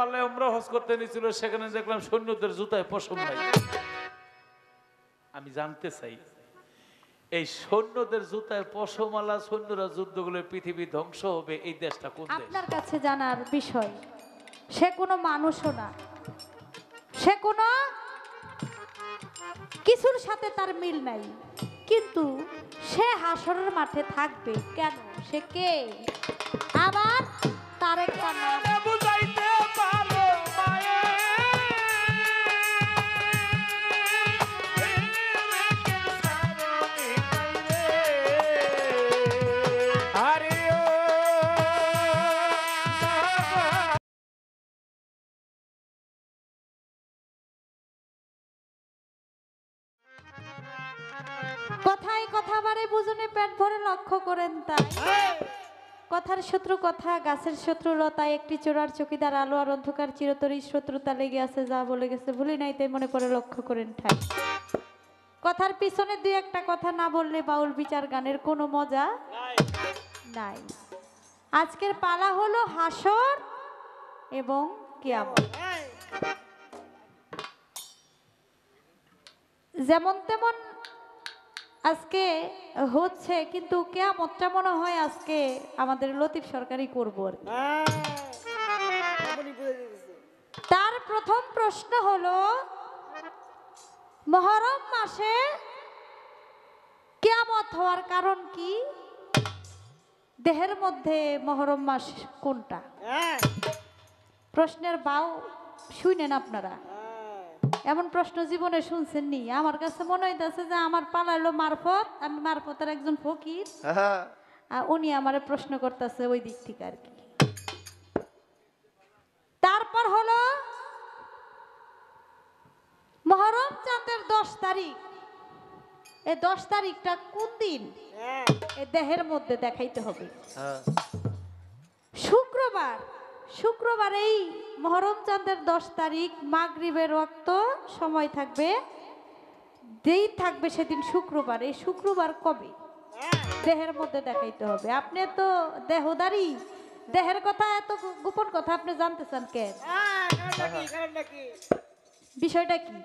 আল্লাহ উমরা হজ করতে নিয়েছিল, সেখানে দেখলাম সৈন্যদের জুতায় পশম নাই। আমি জানতে চাই এই সৈন্যদের জুতায় পশমালা, সৈন্যরা যুদ্ধগুলো পৃথিবী ধ্বংস হবে, এই দেশটা কোন দেশ? আপনার কাছে জানার বিষয়, সে কোনো মানুষও না, সে কোনো কিছুর সাথে তার মিল নাই, কিন্তু সে হাসরের মাঠে থাকবে কেন? সে কে? আবার তার একটা নাম বুঝাইতে পারো মায়ে, আরে ও কথায় কথা বারে বুঝুনে পেট ভরে লক্ষ্য করেন তাই। কথার শত্রু কথা, গাছের শত্রু লতা, একটি চোরার চকিদার আলো আর অন্ধকার চিরতরী শত্রুতা লেগে আছে, যা বলে গেছে ভুলি নাই তাই মনে করে লক্ষ্য করেন ঠাই। কথার পিছনে দুই একটা কথা না বললে বাউল বিচার গানের কোনো মজা নাই। আজকের পালা হলো হাসর এবং কিয়ামত। যেমন তেমন আজকে হচ্ছে, কিন্তু কিয়ামতটা মনে হয় আজকে আমাদের লতিফ সরকারই করবো আর কি। তার প্রথম প্রশ্ন হলো, মুহররম মাসে কিয়ামত হওয়ার কারণ কি? দেহের মধ্যে মুহররম মাস কোনটা? প্রশ্নের বাও শুনেন আপনারা, এমন প্রশ্ন জীবনে শুনছেননি? আমার কাছে মনে হইতেছে যে আমার পালাইলো মারফত, আমি মারফতের একজন ফকির, আর উনি আমারে প্রশ্ন করতেছে ওই দিক থেকে আর কি। তারপর হলো মুহররম চাঁদের 10 তারিখ। এই 10 তারিখটা কোন দিন? এই দেহের মধ্যে দেখাইতে হবে। শুক্রবার। শুক্রবার এই মুহররম চাঁদের 10 তারিখ মাগরিবের ওয়াক্ত সময় থাকবে, দিন থাকবে সেদিন শুক্রবার। এই শুক্রবার কবে? দেহের মধ্যে দেখাইতে হবে। আপনি তো দেহদারি, দেহের কথা এত গোপন কথা আপনি জানতে চান কেন? বিষয়টা কি?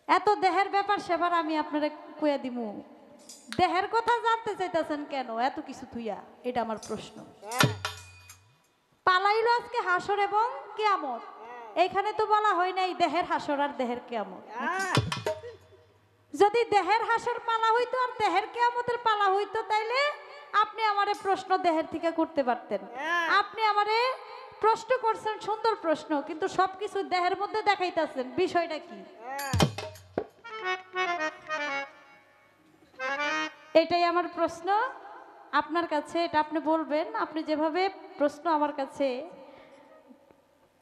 এত দেহের ব্যাপার সেবার আমি আপনারা কইয়া দিমু, দেহের কথা জানতে চাইতেছেন কেন এত কিছু থুইয়া? এটা আমার প্রশ্ন। পালাইলো আজকে হাসর এবং কিয়ামত, এইখানে তো বলা হয় নাই দেহের হাসর আর দেহের কিয়ামত। যদি দেহের হাসর পালা হইতো আর দেহের কিয়ামতের পালা হইতো, তাইলে আপনি আমারে প্রশ্ন দেহের থেকে করতে পারতেন। আপনি আমারে প্রশ্ন করছেন, সুন্দর প্রশ্ন, কিন্তু সবকিছু দেহের মধ্যে দেখাইতেছেন। বিষয়টা কি? এটাই আমার প্রশ্ন আপনার কাছে, এটা আপনি বলবেন। আপনি যেভাবে প্রশ্ন আমার কাছে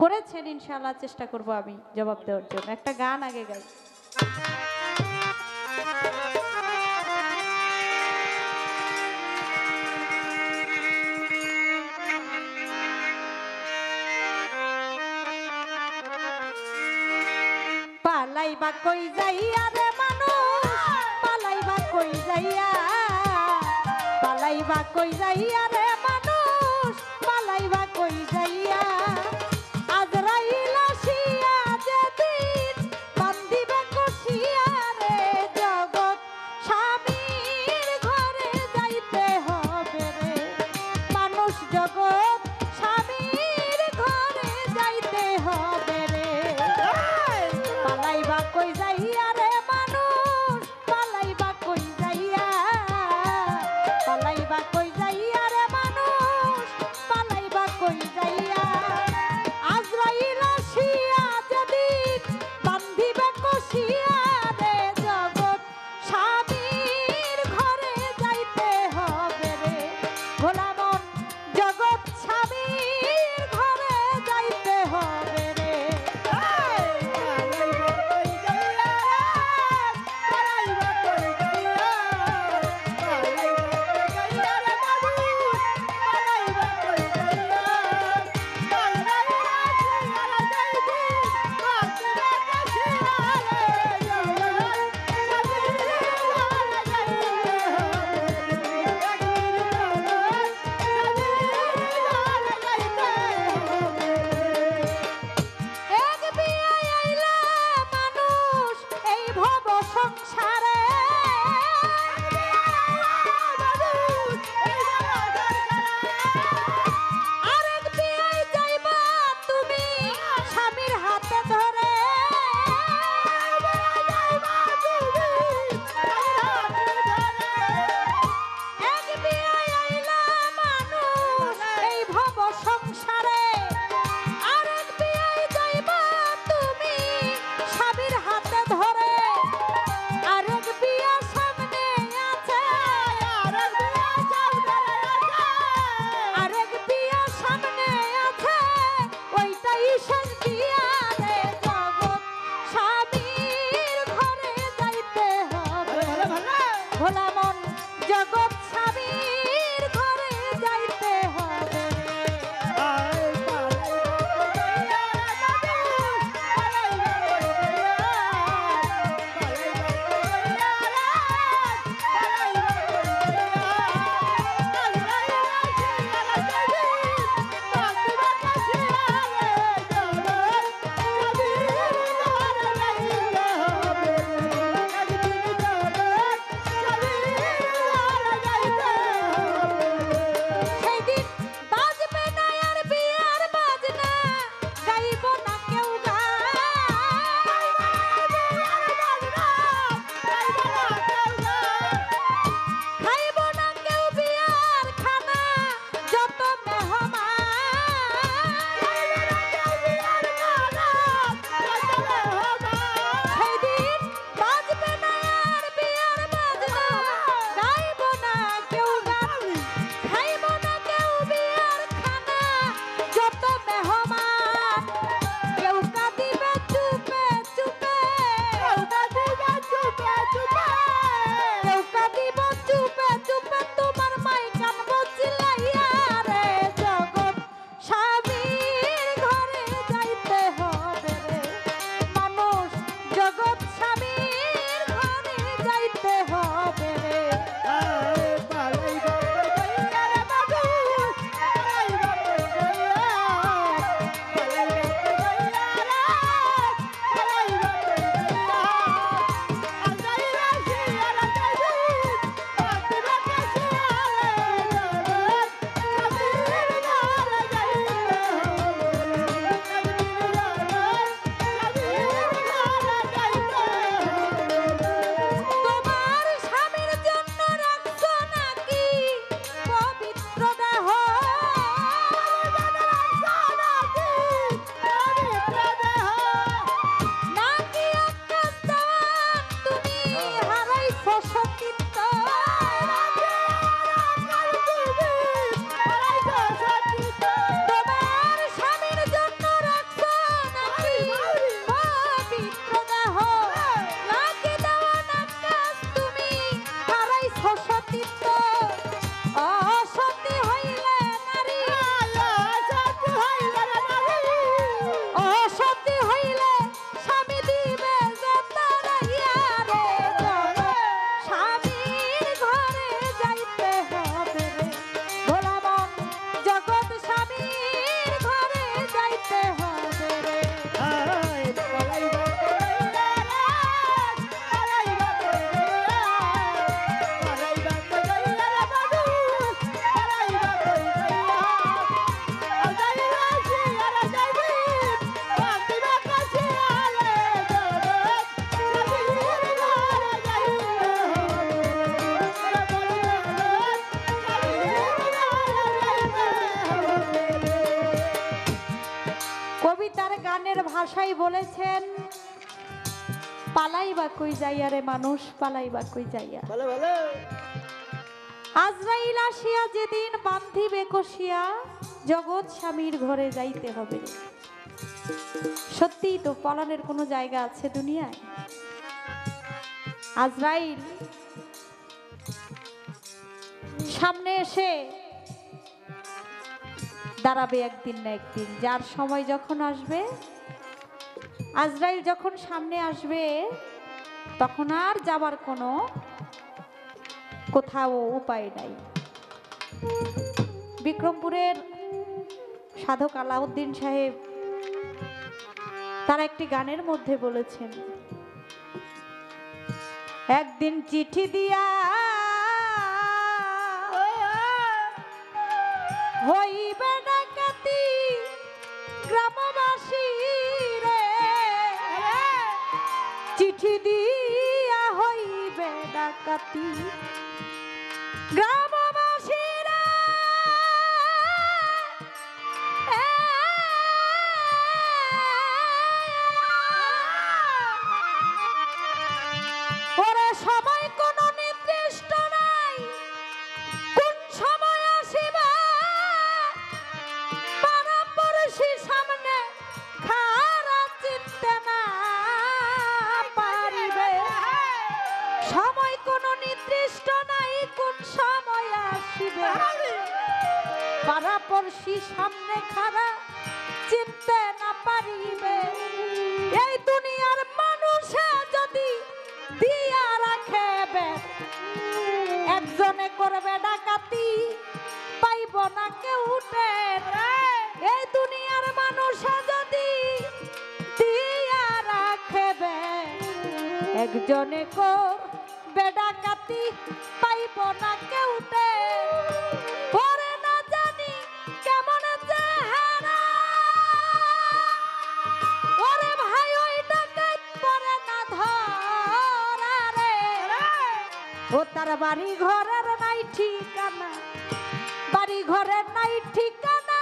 করেছেন, ইনশাআল্লাহ চেষ্টা করব আমি জবাব দেওয়ার জন্য। একটা গান আগে গাই। পালাইবা কই যাইয়া রে মানুষ, পালাইবা কই যাইয়া, পালাইবা কই যাইয়া রে মানুষ, পালাইবা কই যাইয়া। আজরাইল আসিয়া যেদিন বান্ধিবে কষিয়া রে, জগৎ স্বামীর ঘরে যাইতে হবে রে মানুষ, জগৎ স্বামীর ঘরে যাইতে হবে রে। পালাইবা কই যাইয়া রে মানুষ, পালাইবা কই যাইয়া, পালাইবা কই যাইয়া রে মানুষ। ভোলা মন জগৎ স্বামীর ঘরে যাইতে হবে ভাষায় বলেছেন পালাইবা কই যাইয়া রে মানুষ পালাইবা কই যাইয়া আজরাইল আসিয়া যেদিন বান্ধিবে কষিয়া জগৎ স্বামীর ঘরে যাইতে হবে সত্যি তো পলানের কোনো জায়গা আছে দুনিয়ায় আজরাইল সামনে এসে দাঁড়াবে একদিন না একদিন যার সময় যখন আসবে আজরাইল যখন সামনে আসবে তখন আর যাবার কোনো কোথাও উপায় নাই বিক্রমপুরের সাধক আলাউদ্দিন সাহেব তার একটি গানের মধ্যে বলেছেন একদিন চিঠি দিয়া হইবে ডাকাতি গ্রামবাসী রে চিঠি দিয়া হইবে ডাকাতি গ্রামবাসী রে ওরে সময় কোনো নির্দিষ্ট নাই কোন সময় আসিবা পারাপরশি সামনে খারা চিনতে না পারিবে সময় কোনো নির্দিষ্ট পাড়াপড়শি সামনে খাড়া চিনতে না পারিবে এই দুনিয়ার মানুষে যদি দিয়া রাখে বের একজনে করবে ডাকাতি পাইব না কেউ টের এই দুনিয়ার মানুষে যদি দিয়া রাখে বের একজনে করবে ডাকাতি পাইব না কেউ টের পরে না জানি কেমন চেহারা ওরে ভাই ওই ডাকাত পরে না ধরা রে ও তার বাড়ি ঘরের নাই ঠিকানা বাড়ি ঘরের নাই ঠিকানা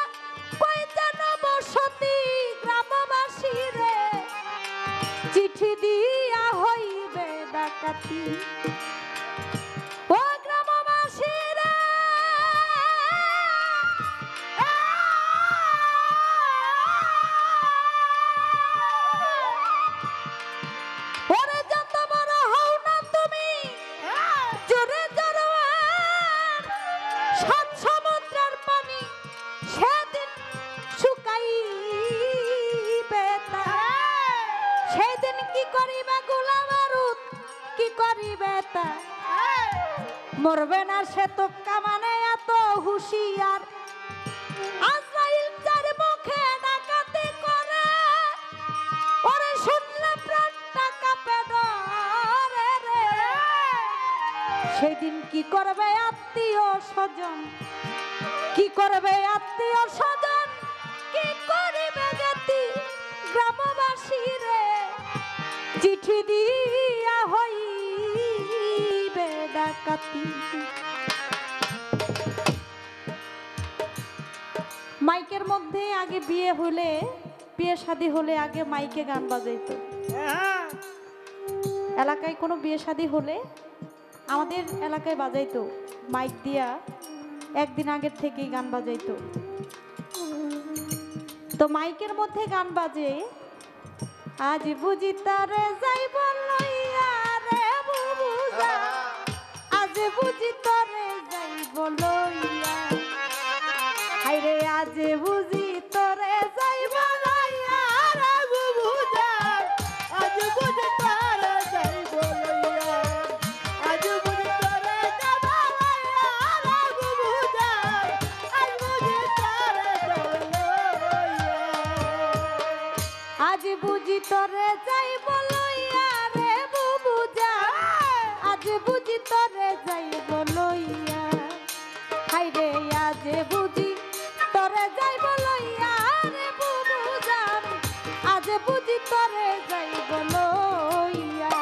কই যেন বসতি গ্রামবাসী রে চিঠি দিয়া হইবে ডাকাতি ও গ্রামবাসী রে ওরে যত বড় হও না তুমি জোরে জোয়ার সাত সমুদ্রের পানি সেদিন শুকাইবে তা সেদিন কি করিবে গোলা বারুদ কি করিবে তা মরবে না সে তো কামানে এত হুঁশিয়ার আজরাইল যার মুখে ডাকাতি করে ওরে শুনলে প্রাণটা কাঁপে ডরে রে সেদিন কি করবে আত্মীয় স্বজন কি করবে আত্মীয় স্বজন কি করিবে গতি গ্রামবাসী রে চিঠি দিয়া হইবে ডাকাতি মাইকের মধ্যে আগে বিয়ে হলে বিয়ে শাদী হলে আগে মাইকে গান বাজাইতো এলাকায় কোনো বিয়ে শাদী হলে আমাদের এলাকায় বাজাইতো মাইক দিয়া একদিন আগের থেকেই গান বাজাইতো তো মাইকের মধ্যে গান বাজে আজ বুঝি তারে যাইব লইয়া রে বুবুজা আজ বুঝি তারে যাইব লইয়া হায়রে আজ বুঝি তোরে যাইব লইয়া রে বুবুজা আজ বুঝি তারে যাইব লইয়া আজ বুঝি তোরে যাইব লইয়া রে বুবুজা আজ বুঝি তারে যাইব লইয়া আজ বুঝি তোরে যাইব লইয়া রে বুবুজা আজ বুঝি তোরে যাইব লইয়া হায়রে আজ বুঝি তোরে যাইব লইয়া রে বুবুজা আজ বুঝি তোরে যাইব লইয়া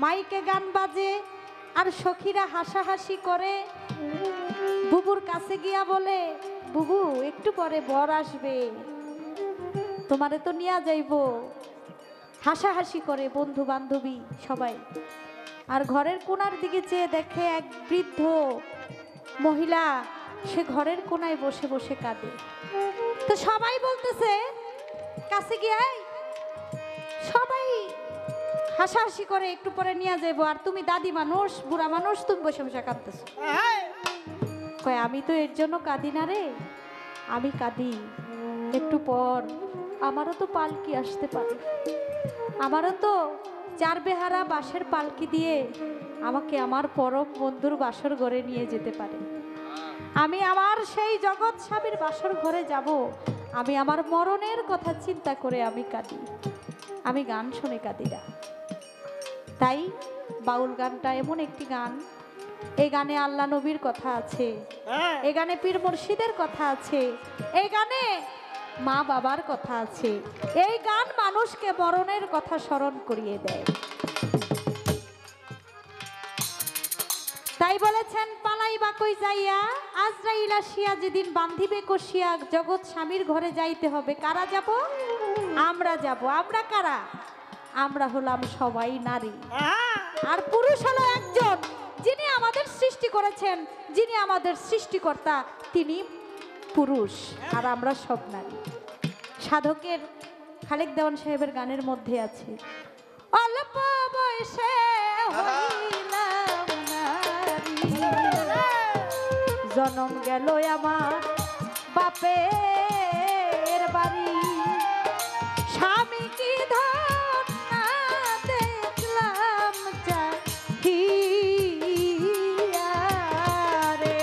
মাইকে গান বাজে আর সখীরা হাসাহাসি করে বুবুর কাছে গিয়া বলে বুবু একটু পরে বর আসবে তোমারে তো নিয়া যাইব হাসাহাসি করে বন্ধু বান্ধবী সবাই আর ঘরের কোণার দিকে চেয়ে দেখে এক বৃদ্ধ মহিলা সে ঘরের কোণায় বসে বসে কাঁদে তো সবাই বলতেছে কাছে গিয়ে সবাই হাসাহাসি করে একটু পরে নিয়ে যাইবো আর তুমি দাদি মানুষ বুড়া মানুষ তুমি বসে বসে কাঁদতেছো কয় আমি তো এর জন্য কাঁদি না রে আমি কাঁদি একটু পর আমারও তো পালকি আসতে পারে আমারও তো চার বেহারা বাঁশের পালকি দিয়ে আমাকে আমার পরম বন্ধুর বাসর ঘরে নিয়ে যেতে পারে আমি আমার সেই জগৎ স্বামীর বাসর ঘরে যাব আমি আমার মরণের কথা চিন্তা করে আমি কাঁদি আমি গান শুনে কাঁদি না তাই বাউল গানটা এমন একটি গান এই গানে আল্লাহ নবীর কথা আছে এই গানে পীর মুর্শিদের কথা আছে এই গানে মা বাবার কথা আছে এই গান মানুষকে মরণের কথা স্মরণ করিয়ে দেয় তাই বলেছেন পালাই বা কই যাইয়া আজরাইল আসিয়া যেদিন বান্ধিবে কষিয়া জগৎ স্বামীর ঘরে যাইতে হবে কারা যাব আমরা যাব আমরা কারা আমরা হলাম সবাই নারী আর পুরুষ হলো একজন যিনি আমাদের সৃষ্টি করেছেন যিনি আমাদের সৃষ্টিকর্তা তিনি পুরুষ আর আমরা সব নারী সাধকের খালেক দেওয়ান সাহেবের গানের মধ্যে আছে অল্প বয়সে হইলাম নারী জনম গেল আমার বাপের বাড়ি স্বামী কি ধন না দেখলাম চাহিয়া রে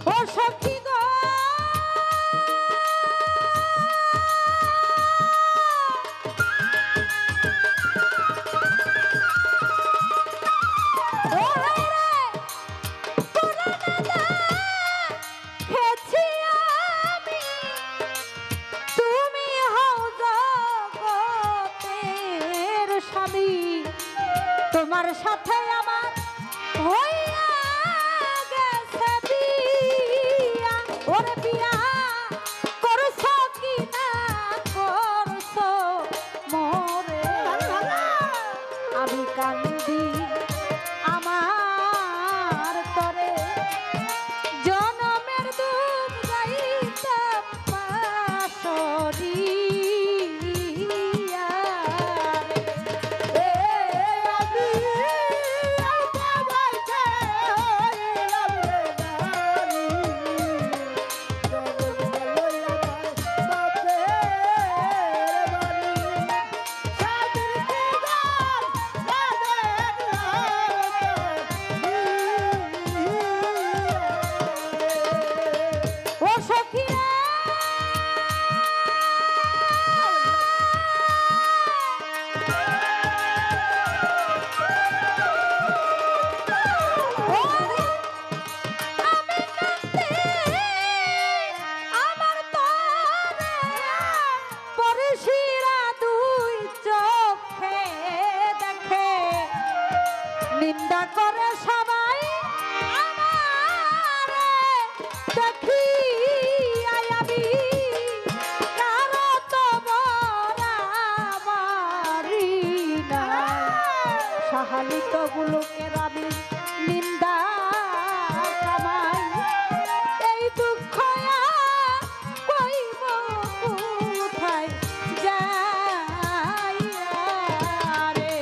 ও সখী গো ও হায় রে পুরানা দেখেছি আমি তুমি হও জগতের স্বামী তোমার সাথে আমার হইয়া গেছে বিয়া ওরে বিয়া করছো কি না করছো মোরে আমি কান্দি আমার তরে জনমের দুঃখ গাইতাম পাশরিয়া রে ও সখী রে ওরে আমি কাঁদতে আমার তরে পরশিরা দুই চোখে দেখে নিন্দা করে সবাই আমারে দেখি আমি কারো তো বরাবরি না সাহালিত গুলোকের আমি নিন্দা কামাই এই দুঃখ কইব কোথায় যাই রে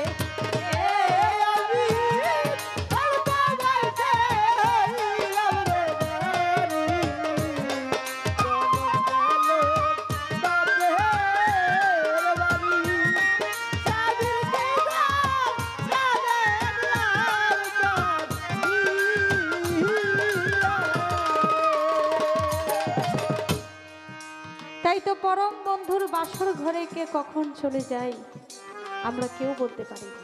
তাই তো পরম বন্ধুর বাসর ঘরে কে কখন চলে যায় আমরা কেউ বলতে পারি না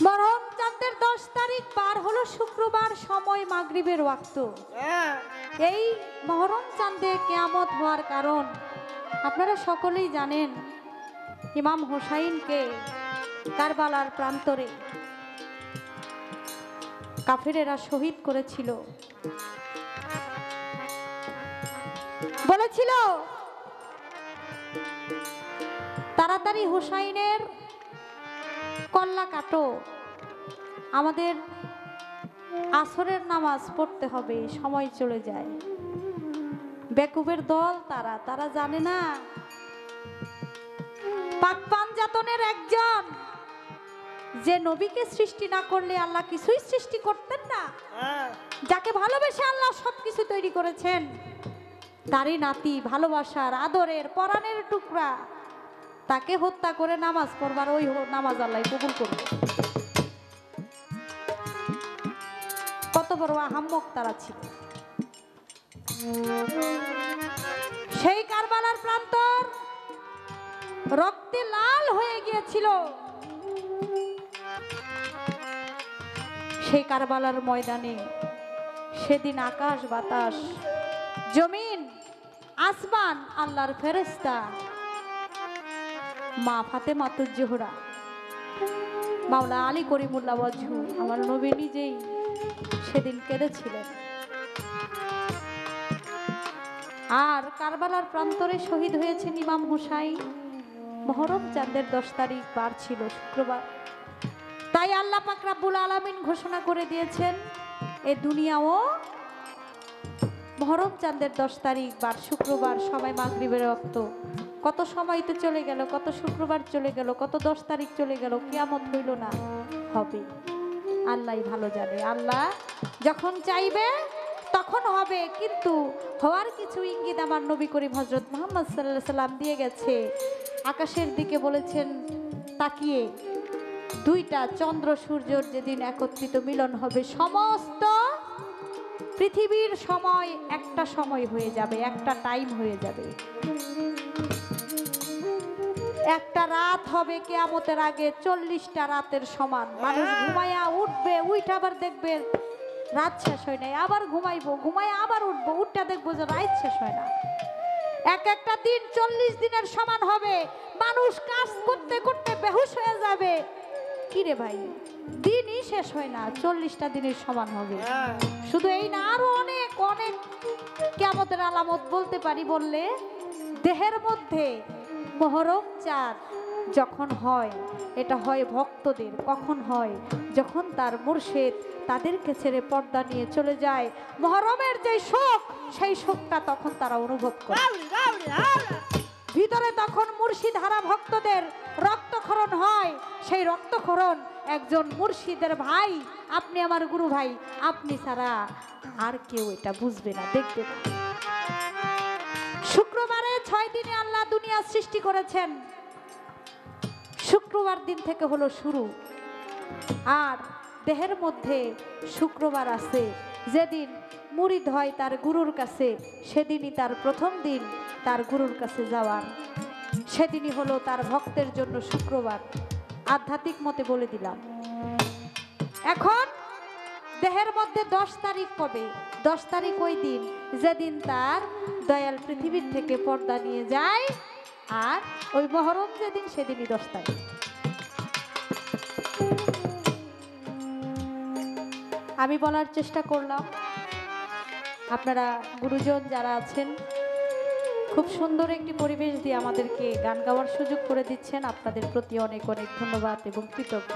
মরহম চাঁদের 10 তারিখ পার হলো শুক্রবার সময় মাগরিবের ওয়াক্ত এই মহরম চাঁদে কিয়ামত হওয়ার কারণ আপনারা সকলেই জানেন ইমাম হোসাইনকে কারবালার প্রান্তরে কাফেরেরা শহীদ করেছিল বলেছিল তাড়াতাড়ি হোসাইনের কল্লা কাটো আমাদের আসরের নামাজ পড়তে হবে সময় চলে যায় বেকুবের দল তারা জানে না পাক পাঞ্জাতনের একজন যে নবীকে সৃষ্টি না করলে আল্লাহ কিছুই সৃষ্টি করতেন না যাকে ভালোবেসে আল্লাহ সবকিছু তৈরি করেছেন তারই নাতি ভালোবাসার আদরের পরাণের টুকরা তাকে হত্যা করে নামাজ পড়বার ওই নামাজ আল্লাহ কবুল করবে কত বড় আহাম্মক তারা ছিল সেই কারবালার প্রান্তর রক্তে লাল হয়ে গিয়েছিল সেই কারবালার ময়দানে সেদিন আকাশ বাতাস জমিন আসমান আল্লাহর ফেরেশতা মা ফাতেমাতুজ জোহরা মাওলা আলী করিমুল্লাহ ওয়াজহু আমার নবী নিজেই সেদিন কেঁদেছিলেন আর কারবালার প্রান্তরে শহীদ হয়েছেন ইমাম হুসাইন মুহররম চাঁদের 10 তারিখ বার ছিল শুক্রবার। তাই আল্লাহ পাক রব্বুল আলামিন ঘোষণা করে দিয়েছেন এই দুনিয়াও মুহররম চাঁদের 10 তারিখ বার শুক্রবার, সময় মাগরিবের ওয়াক্ত। কত সময় তো চলে গেল, কত শুক্রবার চলে গেল, কত 10 তারিখ চলে গেল, কিয়ামত হইল না, হবে। আল্লাহই ভালো জানে। আল্লাহ যখন চাইবে তখন হবে, কিন্তু হওয়ার কিছু ইঙ্গিত আমার নবী করিম হযরত মুহাম্মদ সাল্লাল্লাহু আলাইহি সাল্লাম দিয়ে গেছে। আকাশের দিকে বলেছেন তাকিয়ে, দুইটা চন্দ্র সূর্যর যেদিন একত্রিত মিলন হবে, সমস্ত পৃথিবীর সময় একটা সময় হয়ে যাবে, একটা টাইম হয়ে যাবে। একটা রাত হবে কিয়ামতের আগে 40টা রাতের সমান। মানুষ ঘুমায়া উঠবে, উইঠা আবার দেখবে রাত শেষ হয় নাই, আবার ঘুমাইবো, ঘুমায় আবার উঠবো, উঠটা দেখবো যে রাত শেষ হয় না। এক একটা দিন 40 দিনের সমান হবে। মানুষ কাজ করতে করতে বেহুশ হয়ে যাবে। কিরে ভাই, দিনই শেষ হয় না, 40টা দিনের সমান হবে। শুধু এই না, আরো অনেক অনেক কিয়ামতের আলামত বলতে পারি। বললে দেহের মধ্যে মুহররম চাঁদ যখন হয়, এটা হয় ভক্তদের। কখন হয়? যখন তার মুর্শিদ তাদেরকে ছেড়ে পর্দা নিয়ে চলে যায়। মুহররমের যে শোক, সেই শোকটা তখন তারা অনুভব করে। ভিতরে তখন মুর্শিদ হারা ভক্তদের রক্তক্ষরণ হয়। সেই রক্তক্ষরণ একজন মুর্শিদের ভাই, আপনি আমার গুরু ভাই, আপনি ছাড়া আর কেউ এটা বুঝবে না, দেখবে না। শুক্রবারে 6 দিনে আল্লাহ দুনিয়া সৃষ্টি করেছেন। শুক্রবার দিন থেকে হলো শুরু। আর দেহের মধ্যে শুক্রবার আছে, যেদিন মুরিদ হয় তার গুরুর কাছে, সেদিনই তার প্রথম দিন তার গুরুর কাছে যাওয়ার। সেদিনই হলো তার ভক্তের জন্য শুক্রবার। আধ্যাত্মিক মতে বলে দিলাম। এখন দেহের মধ্যে 10 তারিখ কবে? 10 তারিখ ওই দিন যেদিন তার দয়াল পৃথিবীর থেকে পর্দা নিয়ে যায়। আর ওই মুহররম যেদিন, সেদিনই 10 তারিখ। আমি বলার চেষ্টা করলাম, আপনারা গুরুজন যারা আছেন খুব সুন্দর একটি পরিবেশ দিয়ে আমাদেরকে গান গাওয়ার সুযোগ করে দিচ্ছেন। আপনাদের প্রতি অনেক অনেক ধন্যবাদ এবং কৃতজ্ঞ।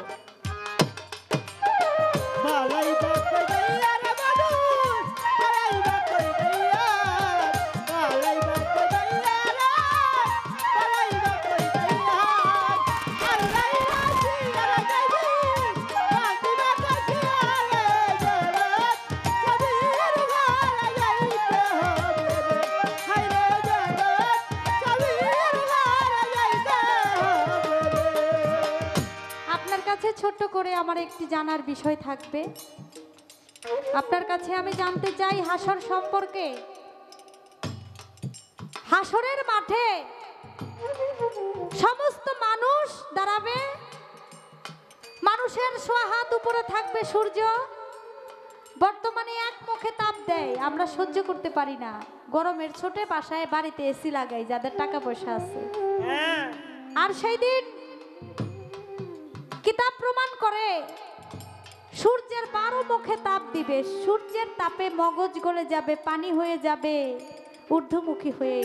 ছোট্ট করে আমার একটি জানার বিষয় থাকবে। আপনার কাছে আমি জানতে চাই হাসর সম্পর্কে। হাসরের মাঠে সমস্ত মানুষ দাঁড়াবে, মানুষের সোয়া হাত উপরে থাকবে সূর্য। বর্তমানে এক মুখে তাপ দেয়, আমরা সহ্য করতে পারি না। গরমের ছোটে বাসায় বাড়িতে এসি লাগাই যাদের টাকা পয়সা আছে। আর সেই দিন কিতাব প্রমাণ করে সূর্যের 12 মুখে তাপ দিবে। সূর্যের তাপে মগজ গলে যাবে, পানি হয়ে যাবে, ঊর্ধ্বমুখী হয়ে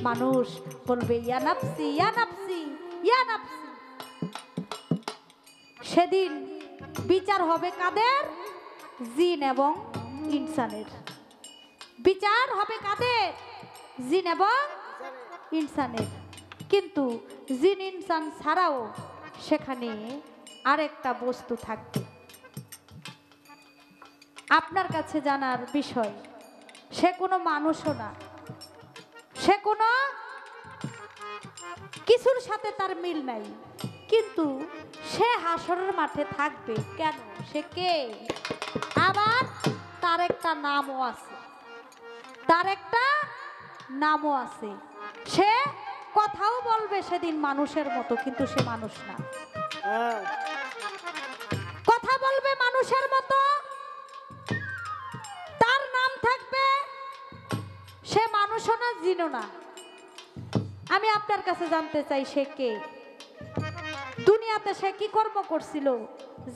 মানুষ বলবে ইয়া নাফসি, ইয়া নাফসি, ইয়া নাফসি। সেদিন বিচার হবে কাদের? জিন এবং ইনসানের। বিচার হবে কাদের? জিন এবং ইনসানের। কিন্তু জিন ইনসান ছাড়াও সেখানে আরেকটা বস্তু থাকবে। আপনার কাছে জানার বিষয়, সে কোনো মানুষও না, সে কোনো কিছুর সাথে তার মিল নাই, কিন্তু সে হাসরের মাঠে থাকবে। কেন? সে কে? আবার তার একটা নামও আছে, তার একটা নামও আছে। সে কথাও বলবে সেদিন মানুষের মতো, কিন্তু সে মানুষ না। কথা বলবে মানুষের মতো, তার নাম থাকবে, সে মানুষও না, জিনও না। আমি আপনার কাছে জানতে চাই সে কে? দুনিয়াতে সে কি কর্ম করছিল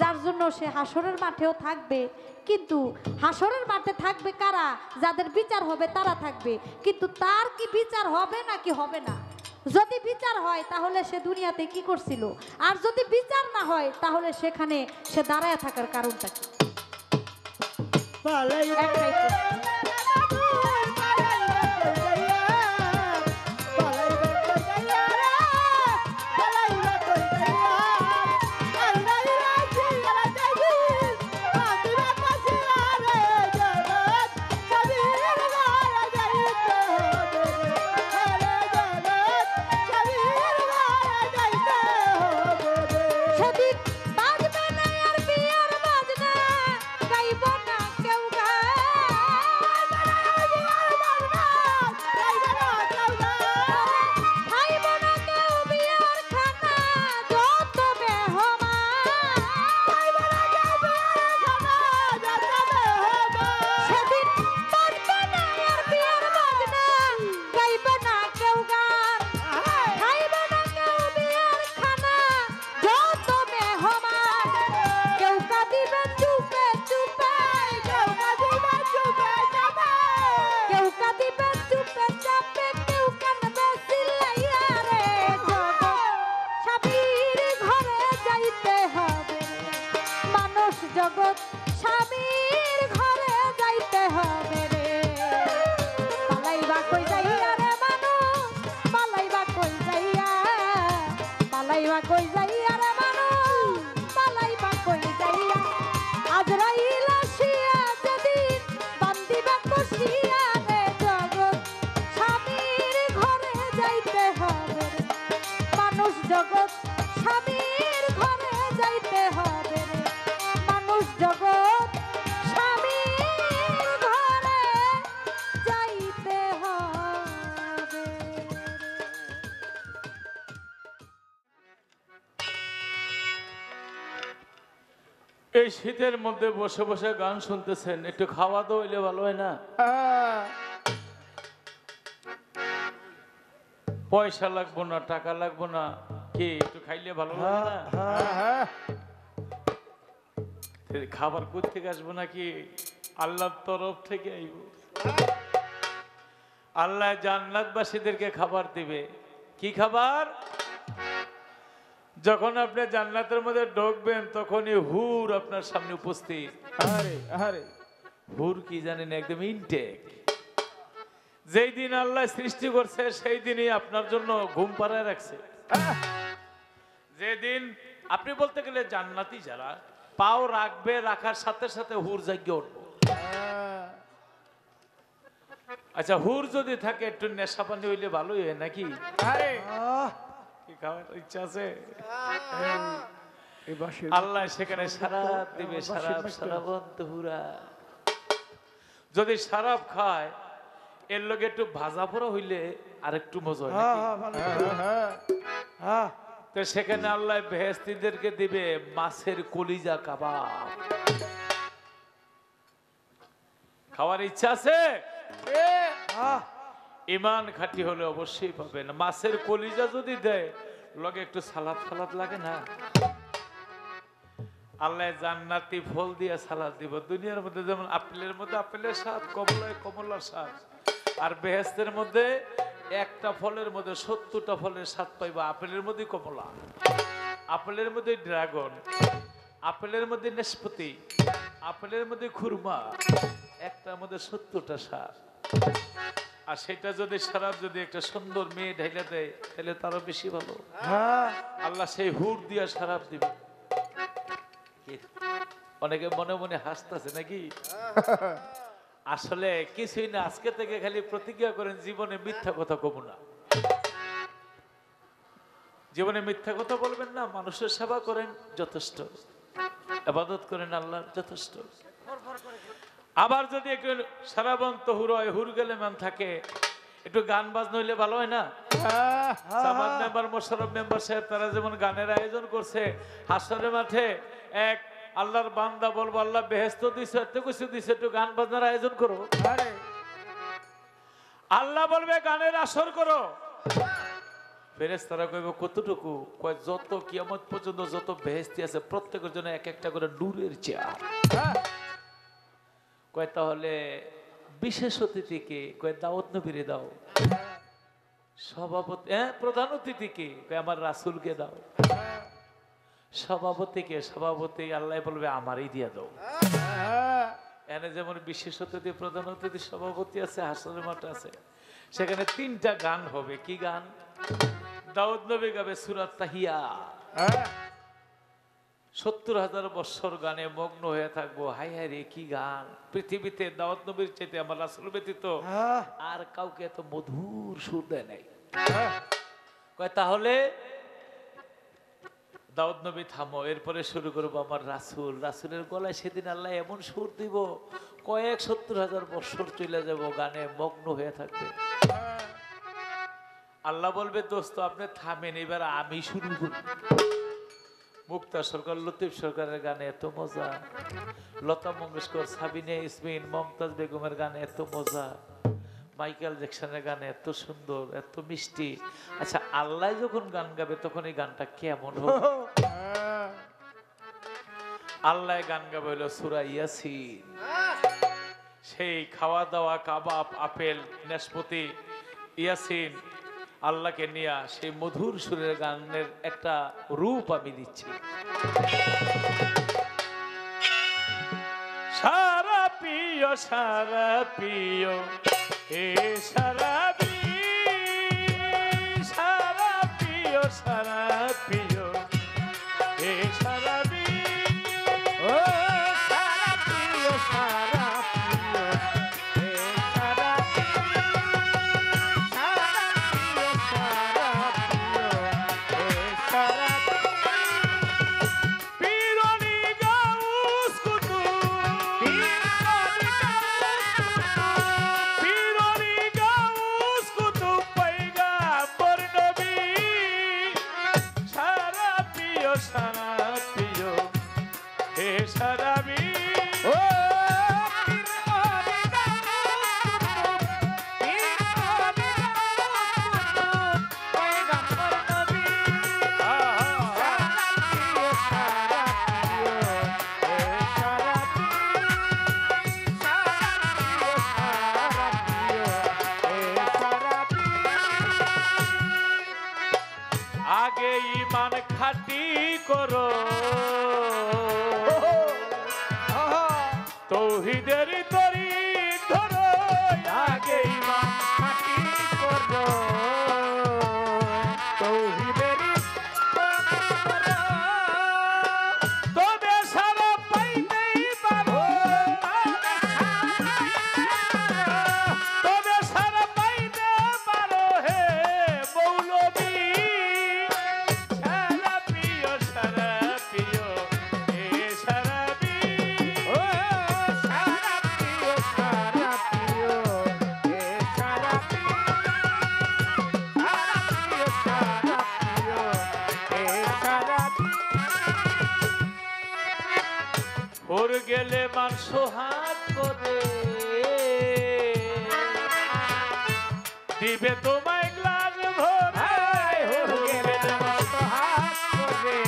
যার জন্য সে হাসরের মাঠেও থাকবে? কিন্তু হাসরের মাঠে থাকবে কারা? যাদের বিচার হবে তারা থাকবে, কিন্তু তার কি বিচার হবে নাকি হবে না? যদি বিচার হয় তাহলে সে দুনিয়াতে কি করছিল, আর যদি বিচার না হয় তাহলে সেখানে সে দাঁড়ায় থাকার কারণটা কি? একটাই তো। সেদিন বাজবে না আর বিয়ার বাজনা, গাইব না কেউ গান। খাইব না কেউ বিয়ার খানা, যত মেহমান। সেদিন বাজবে না আর বিয়ার বাজনা, গাইব না কেউ গান। খাইব না কেউ বিয়ার খানা, যত মেহমান। কেউ কাঁদিবে চুপে চুপে, কেউ কাঁদিবে চুপে চাপে, কেউ কাঁদিবে চুপে চাপে, কেউ কাঁদবে চিল্লাইয়া রে। জগৎ স্বামীর ঘরে যাইতে হবে রে। মানুষ জগৎ স্বামীর ঘরে যাইতে হবে রে। পালাইবা কই যাইয়া রে মানুষ, পালাইবা কই যাইয়া, পালাইবা কই যাইয়া রে মানুষ, পালাইবা কই যাইয়া। আজরাইল আসিয়া যেদিন বান্দিবা কষিয়া রে, জগৎ স্বামীর ঘরে যাইতে হবে রে। মানুষ জগৎ স্বামীর ঘরে যাইতে হবে রে। মানুষ জগৎ স্বামীর ঘরে যাইতে হবে। এই শীতের মধ্যে বসে বসে গান শুনতেছেন, একটু খাওয়া দাওয়া হইলে ভালো হয় না? পয়সা লাগবো না, টাকা লাগবো না, কি একটু খাইলে ভালো লাগে না? খাবার কোথা থেকে আসবো নাকি? আল্লাহর তরফ থেকে আইব। আল্লাহ জান্নাতবাসীদেরকে খাবার দিবে। কি খাবার? যখন আপনি জান্নাতের মধ্যে ঢুকবেন তখনই হুর আপনার সামনে উপস্থিত। আরে আরে হুর কি জানেন? একদম ইনটেক। যেই দিন আল্লাহ সৃষ্টি করছে সেই দিনই আপনার জন্য ঘুম পাড়ায় রাখছে। যেদিন আপনি বলতে গেলে জান্নাতি যারা পাও রাখবে, রাখার সাথে সাথে হুর জাগিয়ে উঠবো। আচ্ছা, হুর যদি থাকে একটু নেশা পানি হইলে ভালোই হয় নাকি? আরে কি খাওয়ার ইচ্ছা আছে? এই বাঁশির আল্লাহ সেখানে সারাপ দিবে, সারাপ সারাবন্ত হুরা। যদি সারাপ খায় এর লগে একটু ভাজা পোড়া হইলে আর একটু মজা হয় নাকি? তো সেখানে আল্লাহ বেহেশতীদেরকে দিবে মাছের কলিজা কাবাব। খাওয়ার ইচ্ছা আছে? ইমান খাঁটি হলে অবশ্যই পাবেন। মাছের কলিজা যদি দেয় লগে একটু সালাদ ফালাদ লাগে না? আল্লাহ জান্নাতি ফল দিয়ে সালাদ দিব। দুনিয়ার মধ্যে যেমন আপেলের মধ্যে আপেলের স্বাদ, কমলায় কমলার স্বাদ, আর বেহেশতের মধ্যে একটা ফলের মধ্যে 70টা ফলের স্বাদ পাইবা। আপেলের মধ্যে কমলা, আপেলের মধ্যে ড্রাগন, আপেলের মধ্যে নাশপাতি, আপেলের মধ্যে খুরমা, একটার মধ্যে 70টা স্বাদ। আর সেটা যদি সারাপ যদি একটা সুন্দর মেয়ে ঢাইলা দেয় তাহলে তারও বেশি ভালো। আল্লাহ সেই হুর দিয়া সারাপ দিবে। অনেকে মনে মনে হাসতেছে নাকি? আসলে কিছুই না, আজকে থেকে খালি প্রতিজ্ঞা করেন জীবনে মিথ্যা কথা কব না। জীবনে মিথ্যা কথা বলবেন না, মানুষের সেবা করেন যথেষ্ট, ইবাদত করেন আল্লাহর যথেষ্ট। আবার যদি একটু সারাবন্ত হুর হয়, হুর গেলে মান থাকে, একটু গান বাজনা হইলে ভালো হয় না? জামাত মেম্বার, মোশাররফ মেম্বার সাহেব তারা যেমন গানের আয়োজন করছে, হাসরের মাঠে এক আল্লাহর বান্দা বলবো আল্লাহ বেহেশত দিছে, এত কিছু দিছে, একটু গান বাজনার আয়োজন করো। আল্লাহ বলবে গানের আসর করো। ফেরেশতারা কইবে কতটুকু? কয় যত কিয়ামত পর্যন্ত যত বেহেশতি আছে প্রত্যেকের জন্য এক একটা করে নূরের চেয়ার। কয় তাহলে বিশেষ অতিথিকে? কয় দাওয়াত নবীরে দাও। সভাপতি, হ্যাঁ প্রধান অতিথিকে আমার রাসূলকে দাও। সভাপতিকে, সভাপতি আল্লাহ বলবে আমারই দিয়া দাও। এনে যেমন বিশেষ অতিথি, প্রধান অতিথি, সভাপতি আছে, হাসরের মাঠ আছে, সেখানে 3টা গান হবে। কি গান? দাউদ নবী গাবে সূরাত তাহিয়া। 70,000 বছর গানে মগ্ন হয়ে থাকবো। হাই হাই রে কি গান! পৃথিবীতে দাউদ নবীর চাইতে আমার রাসূল ব্যতীত আর কাউকে এত মধুর সুর দেয় নাই। কয় তাহলে দাউদ নবী থামো, এরপরে শুরু করবো আমার রাসূল। রাসূলের গলায় সেদিন আল্লাহ এমন সুর দিব, কয়েক 70,000 বছর চলে যাব, গানে মগ্ন হয়ে থাকবে। আল্লাহ বলবে দোস্ত আপনি থামেন, এবার আমি শুরু করি। মুক্তা সরকার, লতিফ সরকারের গানে এত মজা, লতা মঙ্গেশকর, সাবিনা ইয়াসমিন, মমতাজ বেগমের গানে এত মজা, মাইকেল জ্যাকসনের গানে এত সুন্দর, এত মিষ্টি। আচ্ছা আল্লাহ যখন গান গাবে তখন এই গানটা কেমন হবে? আল্লাহ গান গাবে হলো সূরা ইয়াসিন। সেই খাওয়া দাওয়া, কাবাব, আপেল, নাশপাতি, ইয়াসিন, আল্লাহকে নিয়ে সেই মধুর সুরের গানের একটা রূপ আমি দিচ্ছি। সারা প্রিয়, সারা প্রিয়, হে সারা সারা প্রিয়, সারা প্রিয়, হে সারা ও সারা প্রিয়, সারা প্রিয়, হে সারা আগে ঈমান খাঁটি করো, তৌহিদের তরি ধরো। আগে ঈমান খাঁটি করো, তৌহিদের তবে সারা পাইতেই পারো, তবে সারা পাইতে পারো হে মৌলবী। সারা প্রিয়, সারা প্রিয়, হে সারা ও সারা প্রিয়, সারা প্রিয়, হে সারা ওর গেলে মাংস হাত করে দিবে তোমায় গ্লাস ভরে। ওর গেলে মাংস হাত করে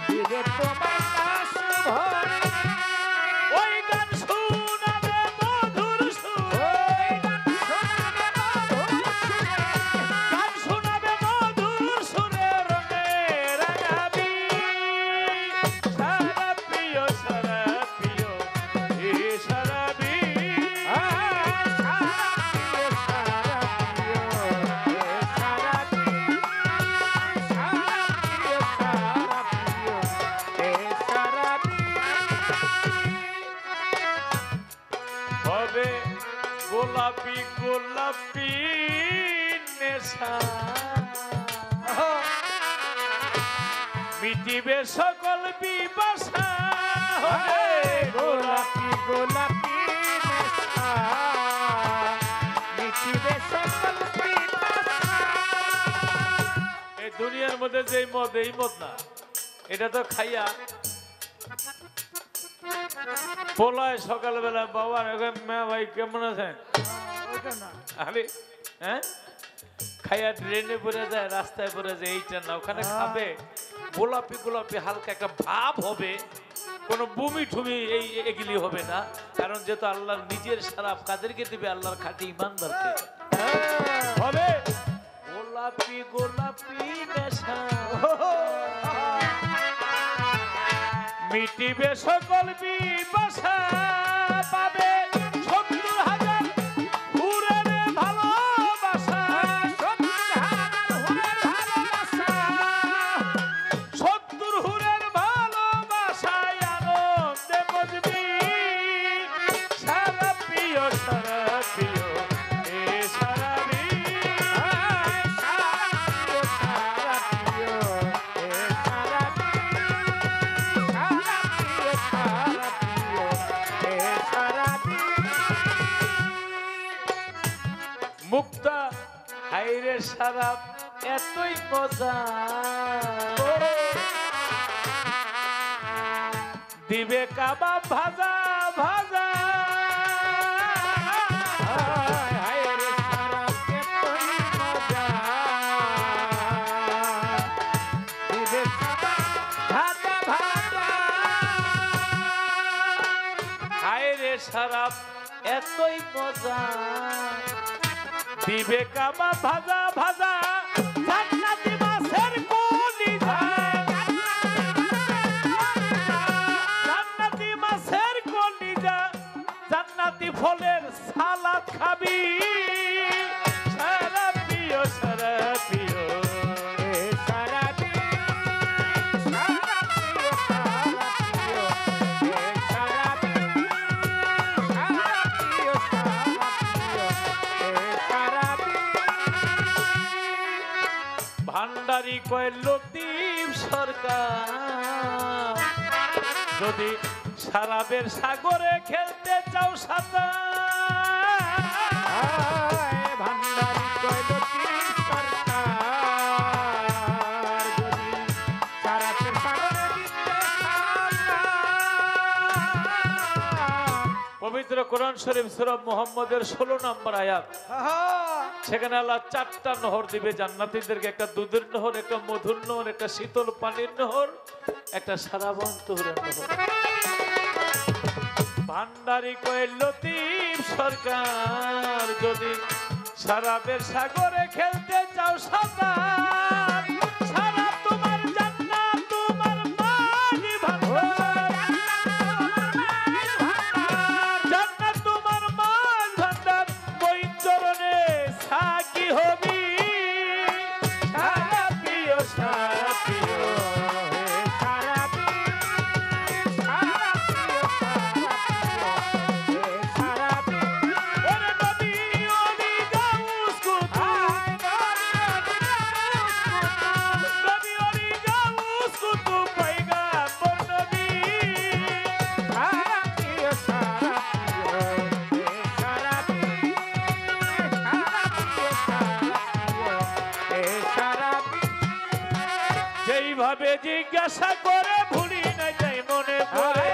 দিবে তোমায় গ্লাস ভরে। ওই গান শোনাবে মধুর সুর, গান শোনাবে মধুর সুরে, রঙে রাঙাবি। সারা প্রিয়, সারা প্রিয়, হে সারা হবে গোলাপি গোলাপি নেশা, মিটিবে সকল বিবাসা। হবে গোলাপি গোলাপি নেশা, মিটিবে সকল বিবাসা। এই দুনিয়ার মধ্যে যে মদ, এই মদ না, এটা তো খাইয়া পোলায় সকালবেলা বাবা ভাই কেমন আছেন, আরে হ্যাঁ খাইয়া ড্রেনে পড়ে যায়, রাস্তায় পড়ে যায়, এইটা না, ওখানে খাবে গোলাপি গোলাপি হালকা একটা ভাব হবে, কোনো বমি ঠুমি এই এগুলি হবে না। কারণ যেহেতু আল্লাহর নিজের শরাব কাদেরকে দিবে? আল্লাহর খাঁটি ইমানদারকে। গোলাপি গোলাপি নেশা মিটিবে সকল বিবাসা পাবে ৭০,০০০ হুরের ভালোবাসা ৭০ হুরের ভালোবাসায় আনন্দে মজবি সারা প্রিয় এ সারা রে মুক্তা হাইরে সারা এতই মজা দিবে কাবাব ভাজা ভাজা হাইরে সারা এতই মজা দিবে কাবাব ভাজা ভাজা হাইরে সারা এতই মজা দিবে কাবাব ভাজা ভাজা জান্নাতি মাছের কলিজা জান্নাতি মাছের কলিজা জান্নাতি ফলের সালাদ খাবি সারা প্রিয় সারা প্রিয় এ সারা প্রিয় সারা প্রিয় সারা প্রিয় এ সারা প্রিয় সারা প্রিয় সারা প্রিয় ভান্ডারি কয় লতিফ সরকার যদি সারাবের সাগরে খেলতে চাও সাঁতার ভান্ডারি কয় লতিফ সরকার যদি সারাবের সাগরে দিতে পবিত্র কোরআন শরীফ সূরা মুহাম্মদের 16 নম্বর আয়াত সেখানে আল্লাহ 4টা নহর দিবে জান্নাতীদেরকে একটা দুধের নহর একটা মধুর নহর একটা শীতল পানির নহর একটা সারাবন তহুরের নহর ভান্ডারি কয় লতিফ সরকার যদি সারাবের সাগরে খেলতে চাও সাঁতার সারা তোমার জান্নাত তোমার মাঝি ভান্ডার জান্নাত তোমার মাঝ ভান্ডার ওই চরণে সাকি হবি সারা প্রিয় সারা প্রিয় সারা প্রিয় সারা প্রিয় সারা প্রিয় ওরে নবী ওলি গাউস কুতুব নবী ওলি গাউস কুতুব পয়গম্বর নবী সারা প্রিয় সারা প্রিয় সারা প্রিয় যেইভাবে জিজ্ঞাসা করে ভুলি না যাই মনে পড়ে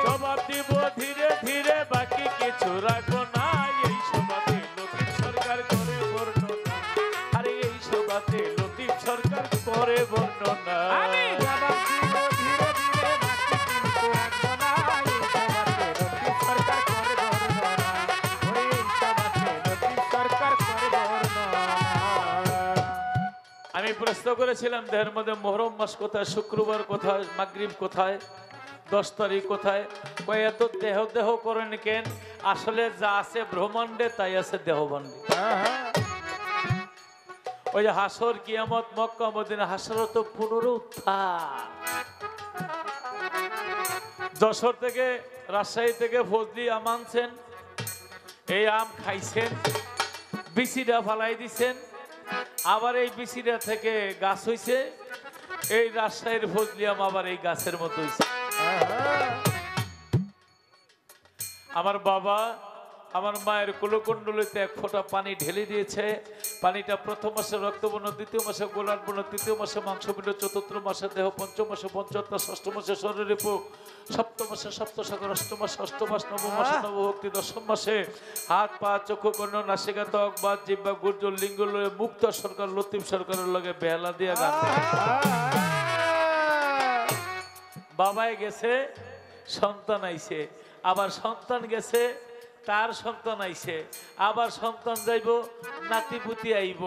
জবাব দিব ধীরে ধীরে বাকি কিছু রাখবো না এই সভাতে লতিফ সরকার করে বর্ণনা আরে এই সভাতে লতিফ সরকার করে বর্ণনা আমি প্রশ্ন করেছিলাম দেহের মধ্যে মুহররম মাস কোথায় শুক্রবার কোথায় মাগরিব কোথায় 10 তারিখ কোথায় কয় এত দেহ দেহ করেন কেন আসলে যা আছে ব্রহ্মাণ্ডে তাই আছে দেহবণ্ডে ওই যে হাসর কিয়ামত মক্কা মদিনা হাসর তো পুনরুত্থান যশোর থেকে রাজশাহী থেকে ফজলি আম আনছেন এই আম খাইছেন বিচিটা ফালাই দিছেন আবার এই বিচিটা থেকে গাছ হইছে এই রাজশাহীর ফজলি আম আবার এই গাছের মতো হইছে আমার বাবা আমার মায়ের কুলকুণ্ডলিতে 1 ফোঁটা পানি ঢেলে দিয়েছে পানিটা প্রথম মাসে রক্তবর্ণ দ্বিতীয় মাসে গোলাপ বর্ণ তৃতীয় মাসে মাংসপিণ্ড চতুর্থ মাসে দেহ পঞ্চম মাসে পঞ্চত্ব ষষ্ঠ মাসে শরীররিপু সপ্তম মাসে সপ্তসাগর অষ্টম মাসে অষ্টম মাস নবম মাসে নবভক্তি দশম মাসে হাত পা চক্ষু কর্ণ নাসিকা ত্বক বাত জিহ্বা গুর্জর লিঙ্গ লয়ে মুক্ত সরকার লতিফ সরকারের লগে বেলা দিয়া গান বাবাই গেছে সন্তান আইছে আবার সন্তান গেছে তার সন্তান আইছে, আবার সন্তান যাইব, নাতিপুতি আইব,